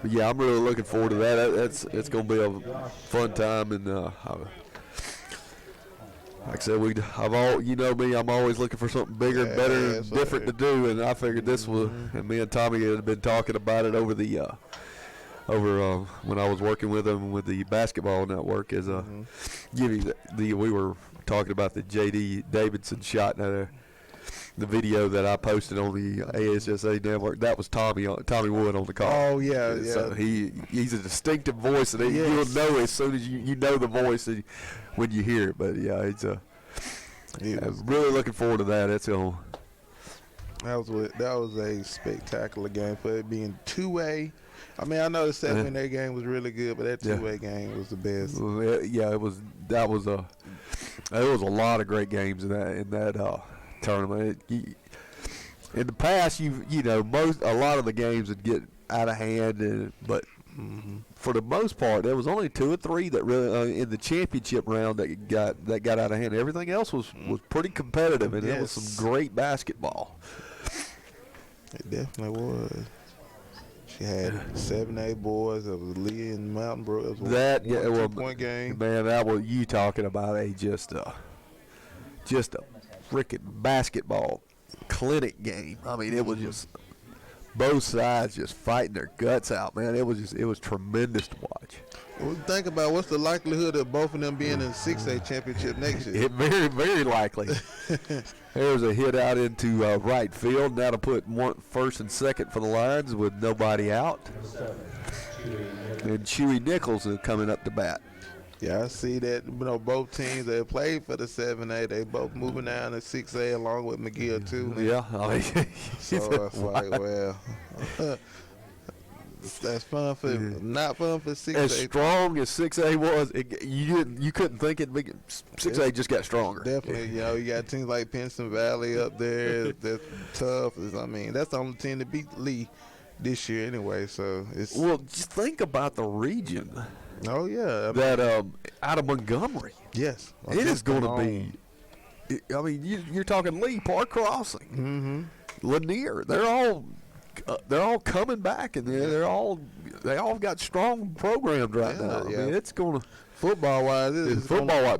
But yeah, I'm really looking forward to that. It's going to be a fun time, and like I said, you know me, I'm always looking for something bigger, and better, and different to do. And I figured this was, and me and Tommy had been talking about it over when I was working with them with the basketball network. We were talking about the J.D. Davidson shot. The video that I posted on the ASSA network, that was Tommy Wood on the call. Oh, yeah. So he's a distinctive voice, and you'll know as soon as you know the voice when you hear it. But, yeah, I'm really looking forward to that. That was a spectacular game for it being two-way. I mean, I know the 7-8 game was really good, but that two-way game was the best. Yeah, it was. There was a lot of great games in that tournament. In the past, a lot of the games would get out of hand, but for the most part, there was only 2 or 3 that really in the championship round that got out of hand. Everything else was pretty competitive, and it was some great basketball. It definitely was. She had 7-8 boys. It was Lee and Mountain Brook. It was a 2-point game. Man, that was you talking about just a freaking basketball clinic game. I mean, it was just both sides just fighting their guts out, man. It was tremendous to watch. Well, think about what's the likelihood of both of them being in the 6A championship next year? Very, very likely. There's a hit out into right field, and that'll put first and second for the Lions with nobody out. And Chewy Nichols is coming up to bat. Yeah, I see that. Both teams that played for the 7A, they both moving down to 6A along with McGill too. Yeah, so it's like, well, that's fun for not fun for 6A. As strong as 6A was, you couldn't think it. 6A just got stronger. Definitely, you got teams like Pinson Valley up there. That's tough. I mean, that's the only team to beat Lee this year anyway. So just think about the region. Oh yeah, that out of Montgomery. Yes, it is going to be. I mean, you're talking Lee, Park Crossing, Lanier. They're all coming back, and they all got strong programs right now. I mean, it's going to. Football-wise,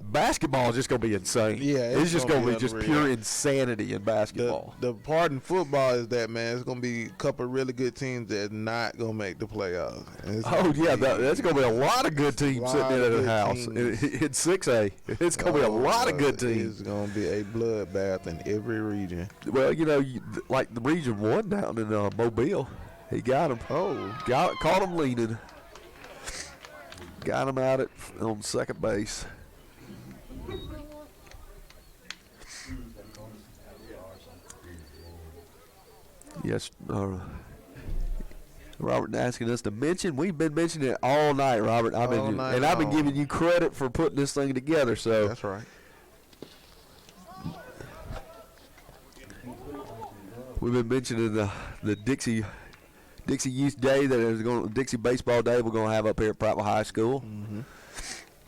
basketball is just going to be insane. Yeah, it's just going to be just pure insanity in basketball. The part in football is that, man, it's going to be a couple of really good teams that's not going to make the playoffs. That's going to be a lot of good teams sitting in the house. In 6A, it's going to be a lot of good teams. It's going to be a bloodbath in every region. Well, like the Region 1 down in Mobile, he got him. Caught him leaning. Got him out on second base. Yes, Robert asking us to mention. We've been mentioning it all night, Robert. I've been giving you credit for putting this thing together. So that's right. We've been mentioning the Dixie Youth Day Dixie Baseball Day we're going to have up here at Prattville High School.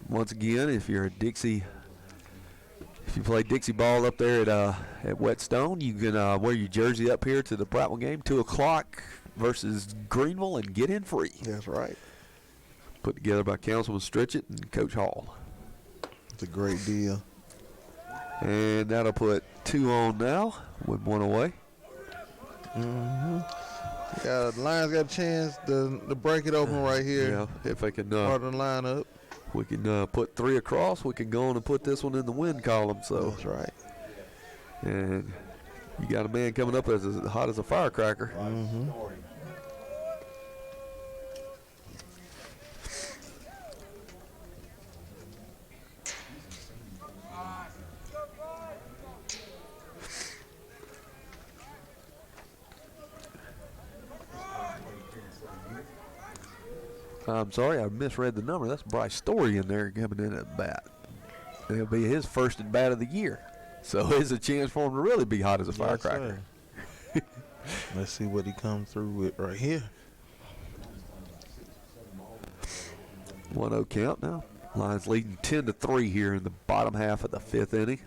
Once again, if you play Dixie ball up there at Whetstone, you can wear your jersey up here to the Prattville game, 2 o'clock versus Greenville, and get in free. That's right. Put together by Councilman Stritchett and Coach Hall. It's a great deal. And that'll put 2 on now with 1 away. Yeah, the Lions got a chance to break it open right here. Yeah, if they can part of the lineup. We can put 3 across. We can go on and put this one in the win column. So that's right. And you got a man coming up as hot as a firecracker. I'm sorry, I misread the number. That's Bryce Story in there coming in at bat. It'll be his first at bat of the year. So it's a chance for him to really be hot as a firecracker. Let's see what he comes through with right here. 1-0 count now. Lions leading 10-3 here in the bottom half of the 5th inning.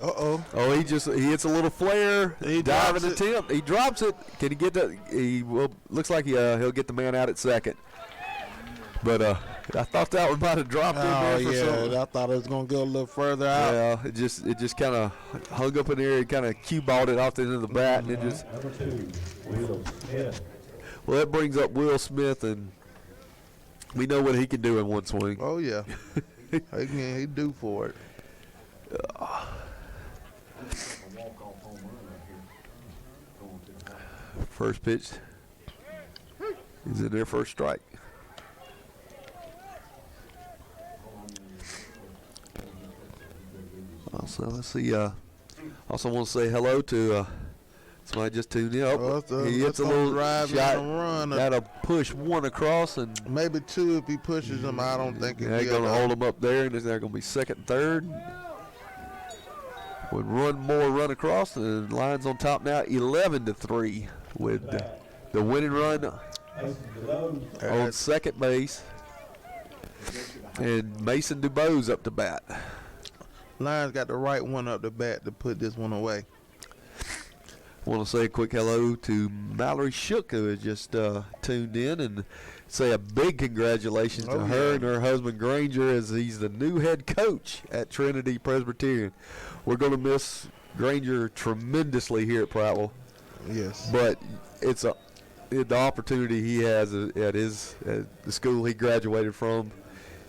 Uh-oh. Oh, he hits a little flare. He diving attempt. He drops it. Can he get that? Looks like he'll get the man out at second. But I thought that one might have dropped in there for something. I thought it was going to go a little further out. Yeah, it just kind of hung up in there and kind of cue-balled it off the end of the bat. And it just. Well, that brings up Will Smith, and we know what he can do in one swing. Oh, yeah. he do for it. First pitch is in there for a strike. Also, let's see. Also want to say hello to somebody just tuned in. He hits a little drive shot. and run. That'll push 1 across and maybe 2 if he pushes them. I don't think they're going to hold him up there, and they're going to be second, third. With one more run across, and the Lions on top now, 11-3 with the winning run on second base, and Mason DuBose up to bat. Lions got the right one up to bat to put this one away. Want to say a quick hello to Mallory Shook, who has just tuned in, and say a big congratulations to her and her husband Granger, as he's the new head coach at Trinity Presbyterian. We're going to miss Granger tremendously here at Prattville. Yes. But it's the opportunity he has at the school he graduated from.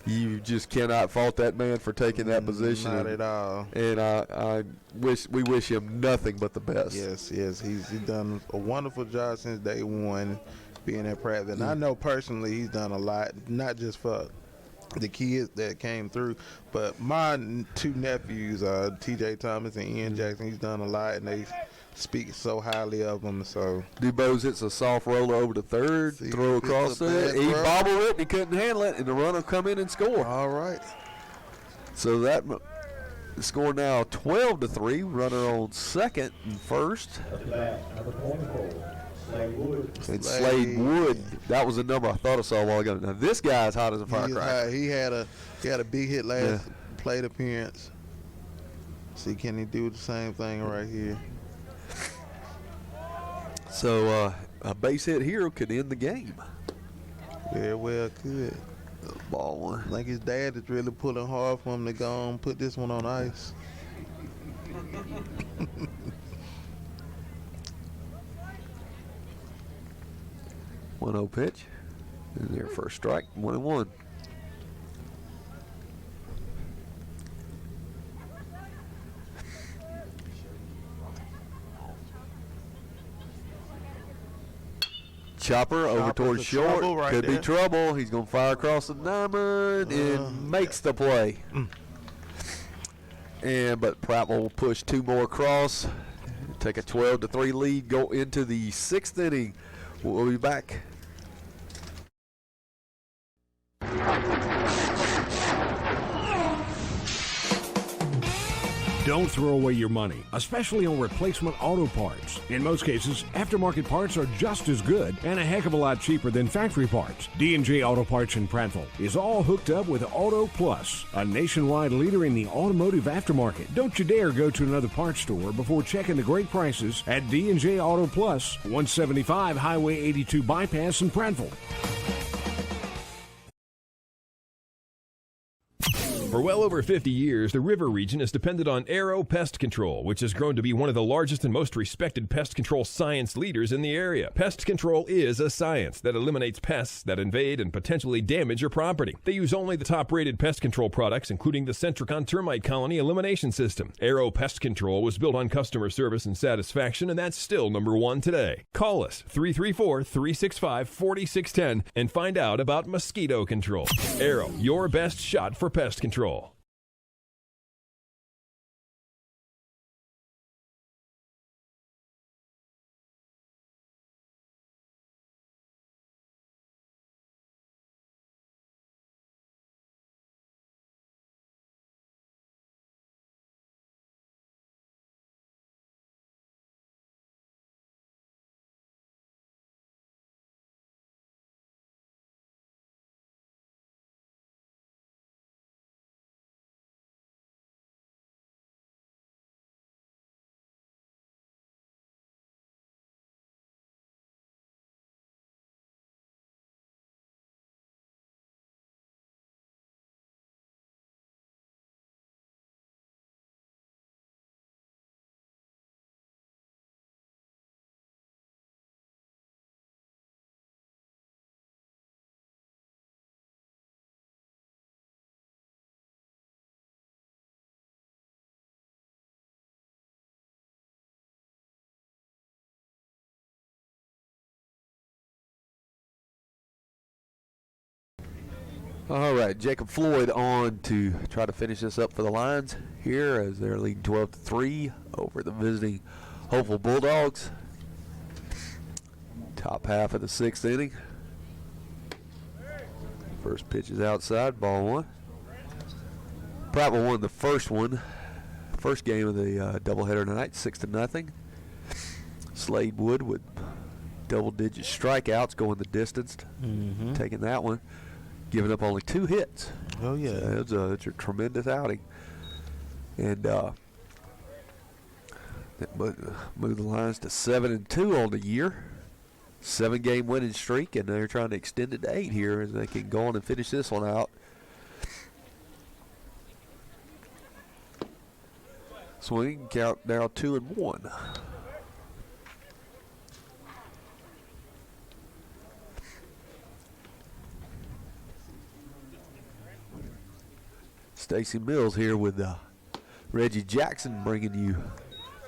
You just cannot fault that man for taking that position. Not at all. And we wish him nothing but the best. Yes. He's done a wonderful job since day one being at Prattville. And I know personally he's done a lot, not just for the kids that came through, but my 2 nephews, T.J. Thomas and Ian Jackson, he's done a lot, and they speak so highly of him. So DuBose hits a soft roller over to third, throw across it. He bobbled it, and he couldn't handle it, and the runner come in and score. All right. So that score now 12-3. Runner on second and first. And Slade Wood, that was the number I thought I saw a while ago. Now this guy's hot as a firecracker. He had a big hit last plate appearance. See, can he do the same thing right here? So a base hit here could end the game. Very well could. Ball one. I think his dad is really pulling hard for him to go and put this one on ice. 1-0 pitch. And their first strike, 1-1. Chopper over towards short. Right Could there. be trouble. He's going to fire across the diamond and makes the play. But Prattville will push 2 more across. Take a 12-3 lead. Go into the 6th inning. We'll be back. Don't throw away your money, especially on replacement auto parts. In most cases, aftermarket parts are just as good and a heck of a lot cheaper than factory parts. D&J Auto Parts in Prattville is all hooked up with Auto Plus, a nationwide leader in the automotive aftermarket. Don't you dare go to another parts store before checking the great prices at D&J Auto Plus, 175 Highway 82 Bypass in Prattville. For well over 50 years, the river region has depended on Arrow Pest Control, which has grown to be one of the largest and most respected pest control science leaders in the area. Pest control is a science that eliminates pests that invade and potentially damage your property. They use only the top-rated pest control products, including the Centricon Termite Colony Elimination System. Arrow Pest Control was built on customer service and satisfaction, and that's still #1 today. Call us 334-365-4610 and find out about mosquito control. Arrow, your best shot for pest control. All right, Jacob Floyd on to try to finish this up for the Lions here as they're leading 12-3 over the visiting Holtville Bulldogs. Top half of the 6th inning. First pitch is outside, ball 1. Prattville won the first game of the doubleheader tonight, 6-0. Slade Wood with double-digit strikeouts going the distance, taking that one. Giving up only 2 hits. Oh, yeah. So it's a tremendous outing. And move the Lions to 7-2 on the year. 7-game winning streak, and they're trying to extend it to 8 here as they can go on and finish this one out. Swing count now 2-1. Stacy Mills here with Reggie Jackson bringing you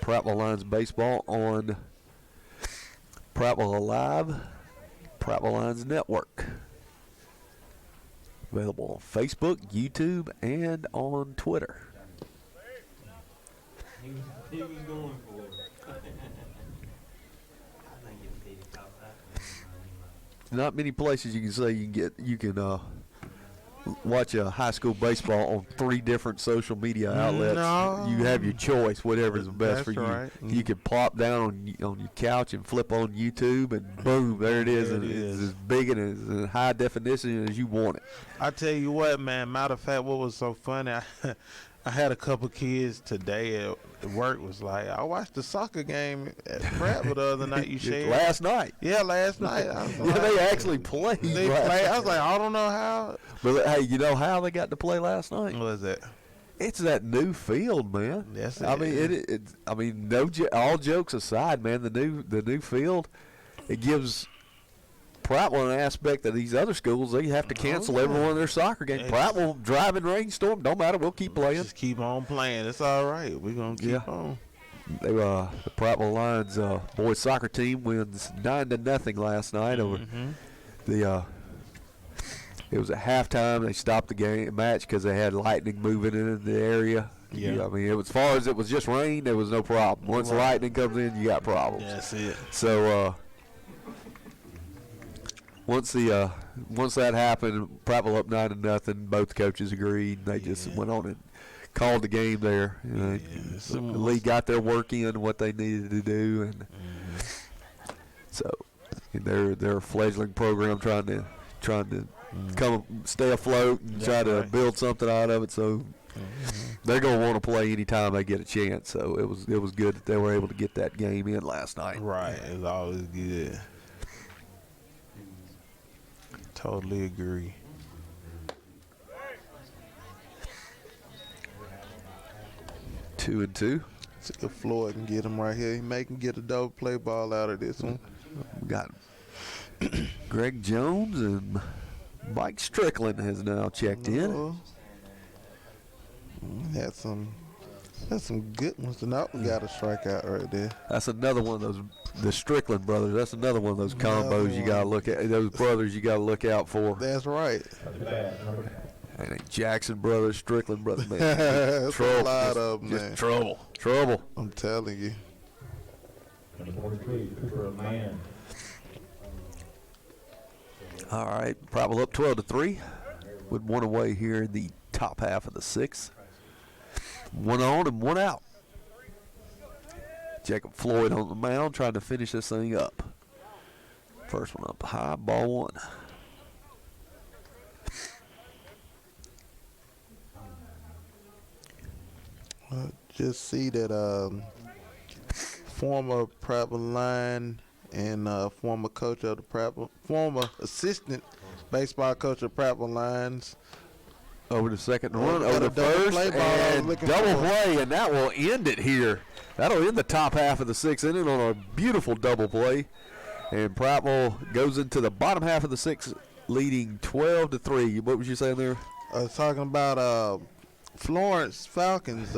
Prattville Lions baseball on Prattville Alive, Prattville Lions Network. Available on Facebook, YouTube, and on Twitter. He was going for it. Not many places you can say you can watch a high school baseball on 3 different social media outlets. No. You have your choice, whatever's the best for you. Right. You can plop down on your couch and flip on YouTube, and boom, there it is. And it's as big and as in high definition as you want it. I tell you what, man, matter of fact, what was so funny, I had a couple kids today at work was like, I watched the soccer game at Prattville the other night you shared. Last night. Yeah, last night. They actually played. I was like, I don't know how. But hey, you know how they got to play last night? What is that? It's that new field, man. Yes, I mean, all jokes aside, man, the new field, it gives Prattville an aspect that these other schools, they have to cancel every one of their soccer games. Prattville, driving rainstorm, don't matter. We'll keep playing. Just keep on playing. It's all right. We're going to keep on. They, the Prattville Lions boys soccer team wins 9-0 last night over the. It was at halftime. They stopped the match because they had lightning moving in the area. Yeah. I mean, as far as it was just rain, there was no problem. Once lightning comes in, you got problems. That's it. So once that happened, Prattville up 9-0. Both coaches agreed. They just went on and called the game there. The league got their work in, what they needed to do, and so their fledgling program trying to come stay afloat and try to build something out of it. So they're gonna want to play anytime they get a chance. So it was good that they were able to get that game in last night. Right, it's always good. Totally agree. 2-2. See if Floyd can get him right here. He may can get a double play ball out of this one. We got Greg Jones and Mike Strickland has now checked in. Had some good ones. No, we got a strikeout right there. That's another one of those, the Strickland brothers. That's another one of those combos you got to look at. Those brothers you got to look out for. That's right. And Jackson brothers, Strickland brothers, man. That's trouble. a lot of them, man. Trouble. I'm telling you. Number 43, Cooper Man. All right, Prattville up 12-3 with one away here in the top half of the sixth. One on and one out. Jacob Floyd on the mound trying to finish this thing up. First one up high, ball one. Just see that former Prattville line and former coach of the Prattville, former assistant baseball coach of Prattville Lions. Over the second run, over the first, and double play, and that will end it here. That'll end the top half of the sixth inning on a beautiful double play. And Prattville goes into the bottom half of the sixth, leading 12-3. What was you saying there? I was talking about Florence Falcons,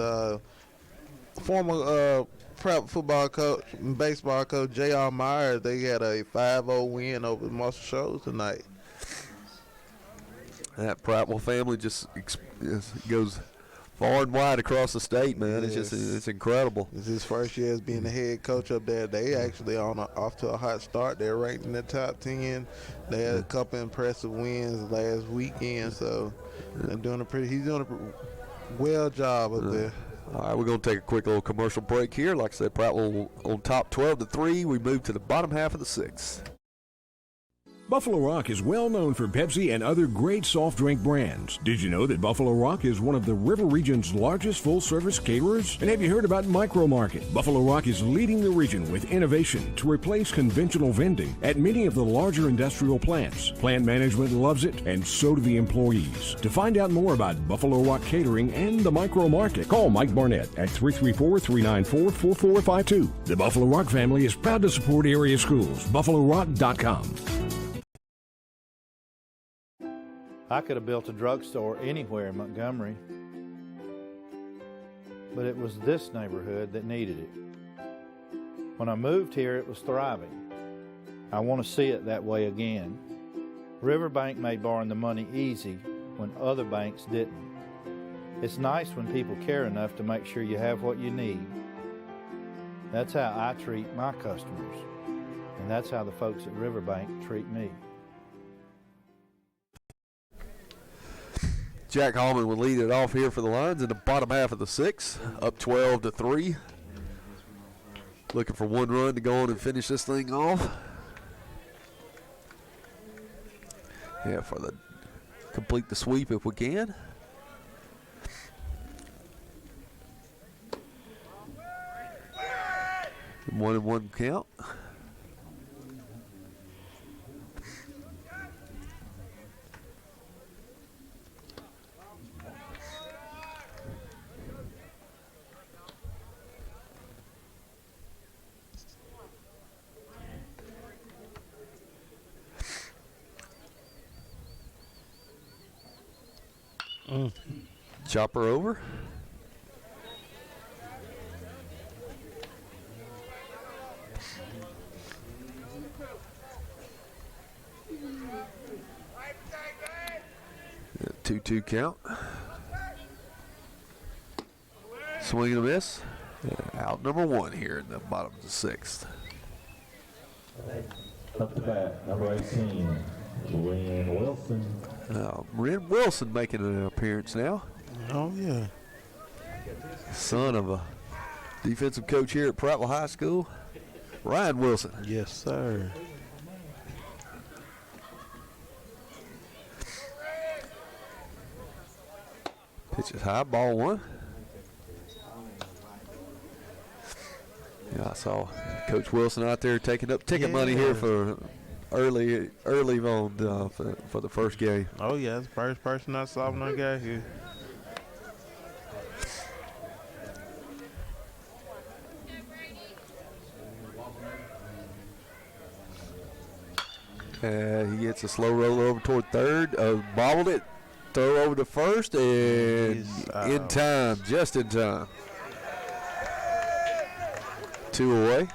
former Prattville football coach and baseball coach J.R. Myers. They had a 5-0 win over Marshall Shoals tonight. That Prattville family just goes far and wide across the state, man. Yes. It's incredible. It's his first year as being the head coach up there. They actually off to a hot start. They're ranked in the top 10. They had a couple impressive wins last weekend, so they're he's doing a well job up there. All right, we're going to take a quick little commercial break here. Like I said, Prattville on top 12-3. We move to the bottom half of the sixth. Buffalo Rock is well known for Pepsi and other great soft drink brands. Did you know that Buffalo Rock is one of the River Region's largest full-service caterers? And have you heard about Micro Market? Buffalo Rock is leading the region with innovation to replace conventional vending at many of the larger industrial plants. Plant management loves it, and so do the employees. To find out more about Buffalo Rock Catering and the Micro Market, call Mike Barnett at 334-394-4452. The Buffalo Rock family is proud to support area schools. BuffaloRock.com. I could have built a drugstore anywhere in Montgomery, but it was this neighborhood that needed it. When I moved here, it was thriving. I want to see it that way again. Riverbank made borrowing the money easy when other banks didn't. It's nice when people care enough to make sure you have what you need. That's how I treat my customers, and that's how the folks at Riverbank treat me. Jack Hallman will lead it off here for the Lions in the bottom half of the sixth, up 12-3. Looking for one run to go on and finish this thing off. Yeah, complete the sweep if we can. One and one count. Chopper over. Yeah, 2-2 count. Swing and a miss. Out number one here in the bottom of the sixth. Up to bat, number 18, Lynn Wilson. Ren Wilson making an appearance now. Oh, yeah. Son of a defensive coach here at Prattville High School, Ryan Wilson. Yes, sir. Pitch is high, ball one. Yeah, I saw Coach Wilson out there taking up ticket money here for early on for the first game. Oh yeah, that's the first person I saw when I got here. He gets a slow roll over toward third. Bobbled it. Throw over to first, and in time, just in time. 2 away.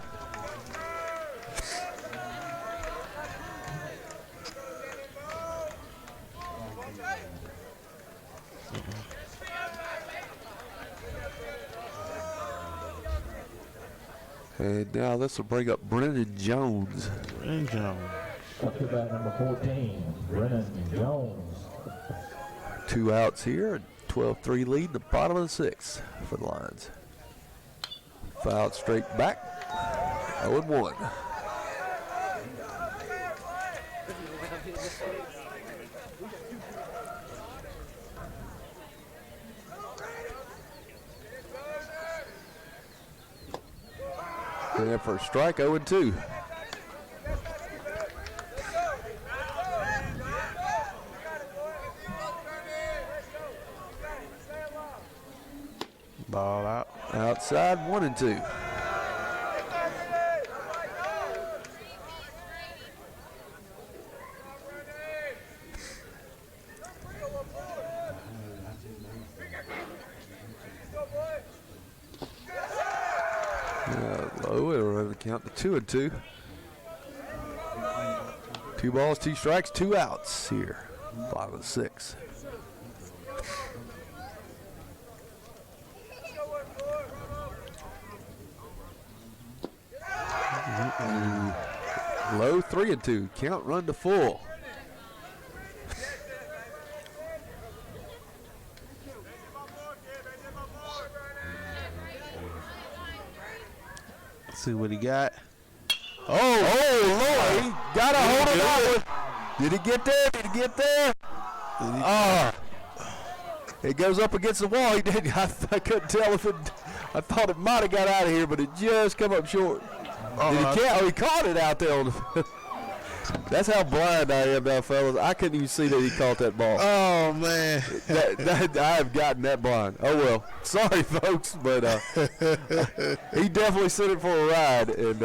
And now this will bring up Brennan Jones. Brennan Jones. Up to bat number 14, Brennan Jones. 2 outs here, 12-3 lead in the bottom of the 6th for the Lions. Fouled straight back, 0-1. And for a strike, 0-2. Ball out. Outside, 1-2. Low, it'll have to count to 2-2. 2 balls, 2 strikes, 2 outs here. Bottom of the 6th. Low, 3-2. Count, run to full. See what he got. Oh, Lord. Got a hold of that one. Did he get there? Did he get there? It goes up against the wall. He did. I couldn't tell if it. I thought it might have got out of here, but it just come up short. He caught it out there on the. That's how blind I am now, fellas. I couldn't even see that he caught that ball. Oh, man. I have gotten that blind. Oh, well. Sorry, folks, but he definitely sent it for a ride, and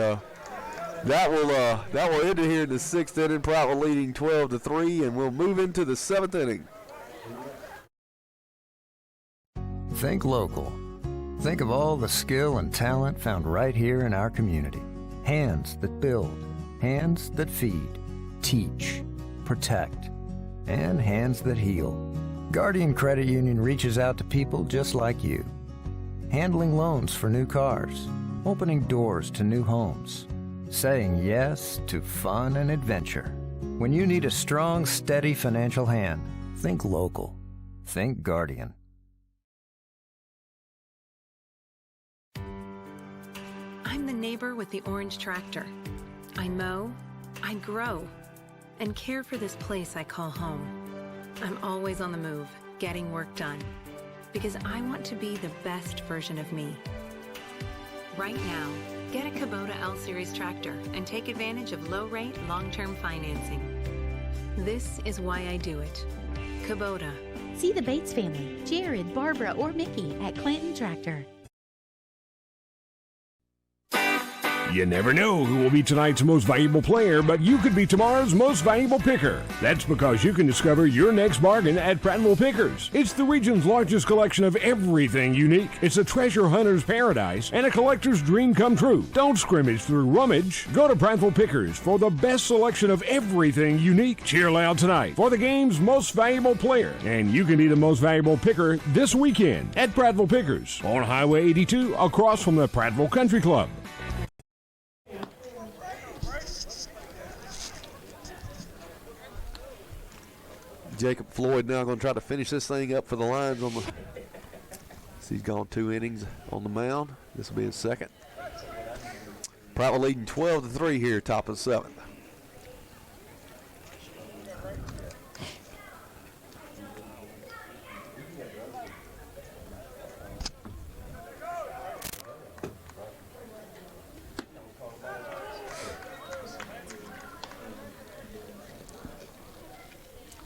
that will end it here in the 6th inning. Prattville leading 12-3, and we'll move into the 7th inning. Think local. Think of all the skill and talent found right here in our community. Hands that build, hands that feed, teach, protect, and hands that heal. Guardian Credit Union reaches out to people just like you. Handling loans for new cars, opening doors to new homes, saying yes to fun and adventure. When you need a strong, steady financial hand, think local. Think Guardian. I'm the neighbor with the orange tractor. I mow, I grow, and care for this place I call home. I'm always on the move, getting work done, because I want to be the best version of me. Right now, get a Kubota L-Series tractor and take advantage of low-rate, long-term financing. This is why I do it. Kubota. See the Bates family, Jared, Barbara, or Mickey at Clanton Tractor. You never know who will be tonight's most valuable player, but you could be tomorrow's most valuable picker. That's because you can discover your next bargain at Prattville Pickers. It's the region's largest collection of everything unique. It's a treasure hunter's paradise and a collector's dream come true. Don't scrimmage through rummage. Go to Prattville Pickers for the best selection of everything unique. Cheer loud tonight for the game's most valuable player. And you can be the most valuable picker this weekend at Prattville Pickers on Highway 82 across from the Prattville Country Club. Jacob Floyd now going to try to finish this thing up for the Lions. He's gone 2 innings on the mound. This will be his second. Prattville leading 12-3 here, top of the 7th.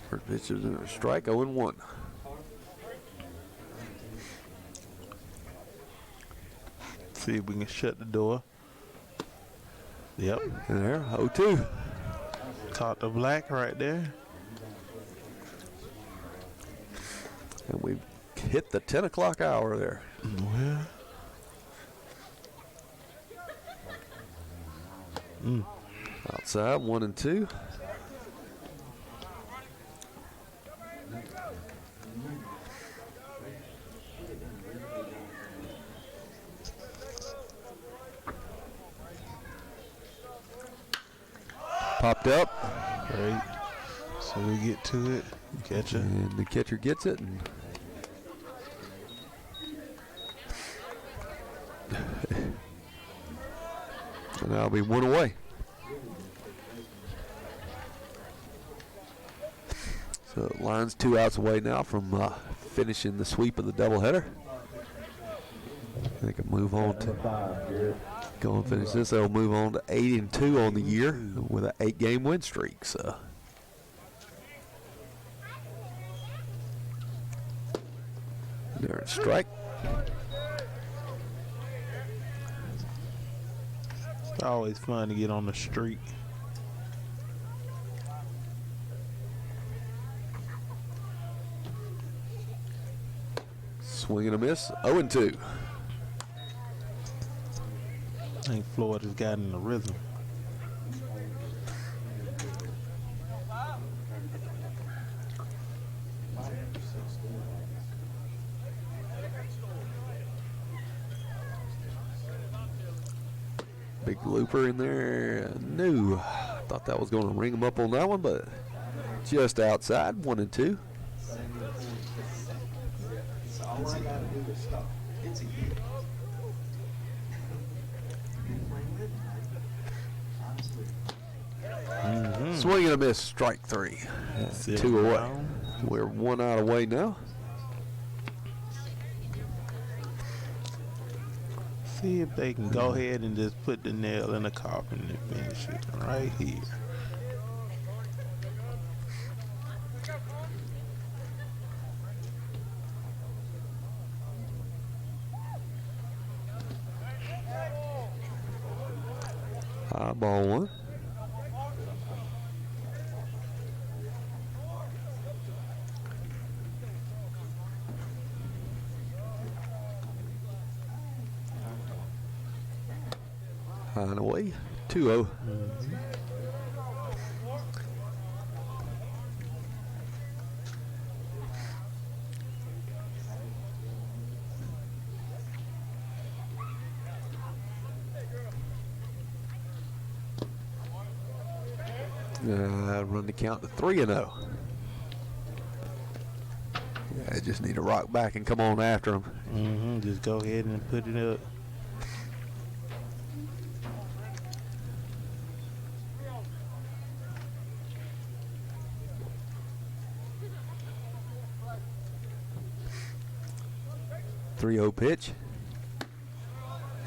First pitch is a strike, 0-1. See if we can shut the door. Yep. And there, 0-2. Talk to Black right there. And we've hit the 10 o'clock hour there. Well. Outside, 1 and 2. Popped up. Great. So we get to it. Catcher. And the catcher gets it. And that'll be 1 away. So Lions 2 outs away now from finishing the sweep of the doubleheader. They can move on to go and finish this. They'll move on to 8 and 2 on the year with an 8-game win streak. So there's strike. It's always fun to get on the street. Swing and a miss. 0 and 2. I think Florida's gotten the rhythm. Big looper in there. No. Thought that was going to ring him up on that one, but just outside. 1 and 2. All I gotta do is stop. It's a year. Swing and a miss, strike 3. 2 away. We're 1 out away now. See if they can go ahead and just put the nail in the coffin and finish it right here. High ball 1. High and away. 2-0. Run the count to 3-0. Yeah, just need to rock back and come on after them. Just go ahead and put it up. .30 pitch.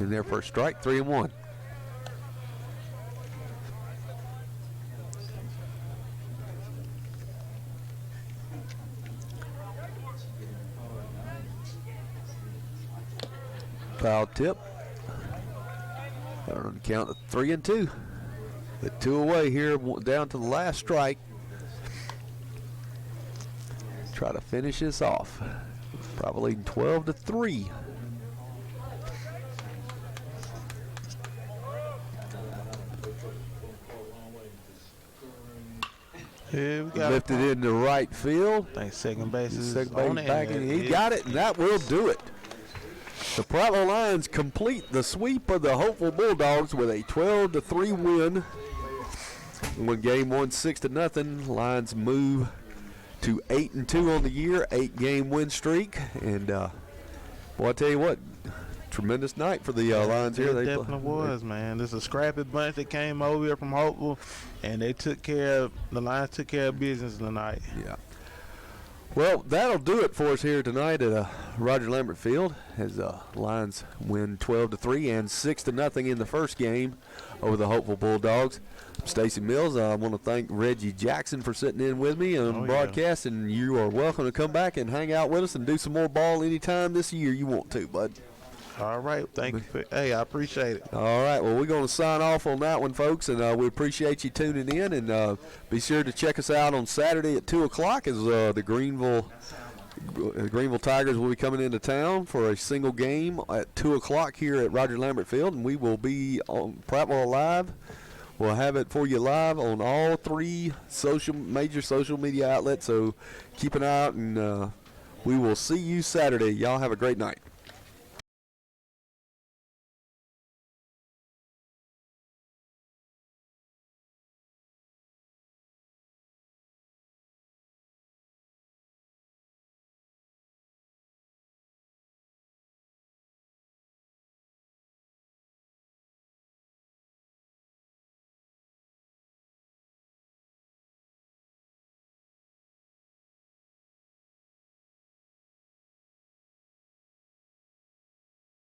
In there for a strike, 3-1. Foul tip. On the count of 3 and 2. With 2 away here, down to the last strike. Try to finish this off. Probably leading 12-3. Yeah, we got lifted into right field. I think second base is on it, back and he got it, and that will do it. The Prattville Lions complete the sweep of the Holtville Bulldogs with a 12-3 win. When game won 6-0, Lions move to 8 and 2 on the year, 8-game win streak, and boy, I tell you what, tremendous night for the Lions here. It definitely was, man. This is a scrappy bunch that came over here from Holtville, and they took care of the Lions took care of business tonight. Yeah. Well, that'll do it for us here tonight at Roger Lambert Field as the Lions win 12-3 and 6-0 in the first game over the Holtville Bulldogs. I'm Stacy Mills. I want to thank Reggie Jackson for sitting in with me on broadcast, and you are welcome to come back and hang out with us and do some more ball anytime this year you want to, bud. All right. Thank you. Hey, I appreciate it. All right. Well, we're going to sign off on that one, folks, and we appreciate you tuning in. And be sure to check us out on Saturday at 2 o'clock as the Greenville Tigers will be coming into town for a single game at 2 o'clock here at Roger Lambert Field, and we will be on Prattville Live. We'll have it for you live on all 3 major social media outlets, so keep an eye out, and we will see you Saturday. Y'all have a great night.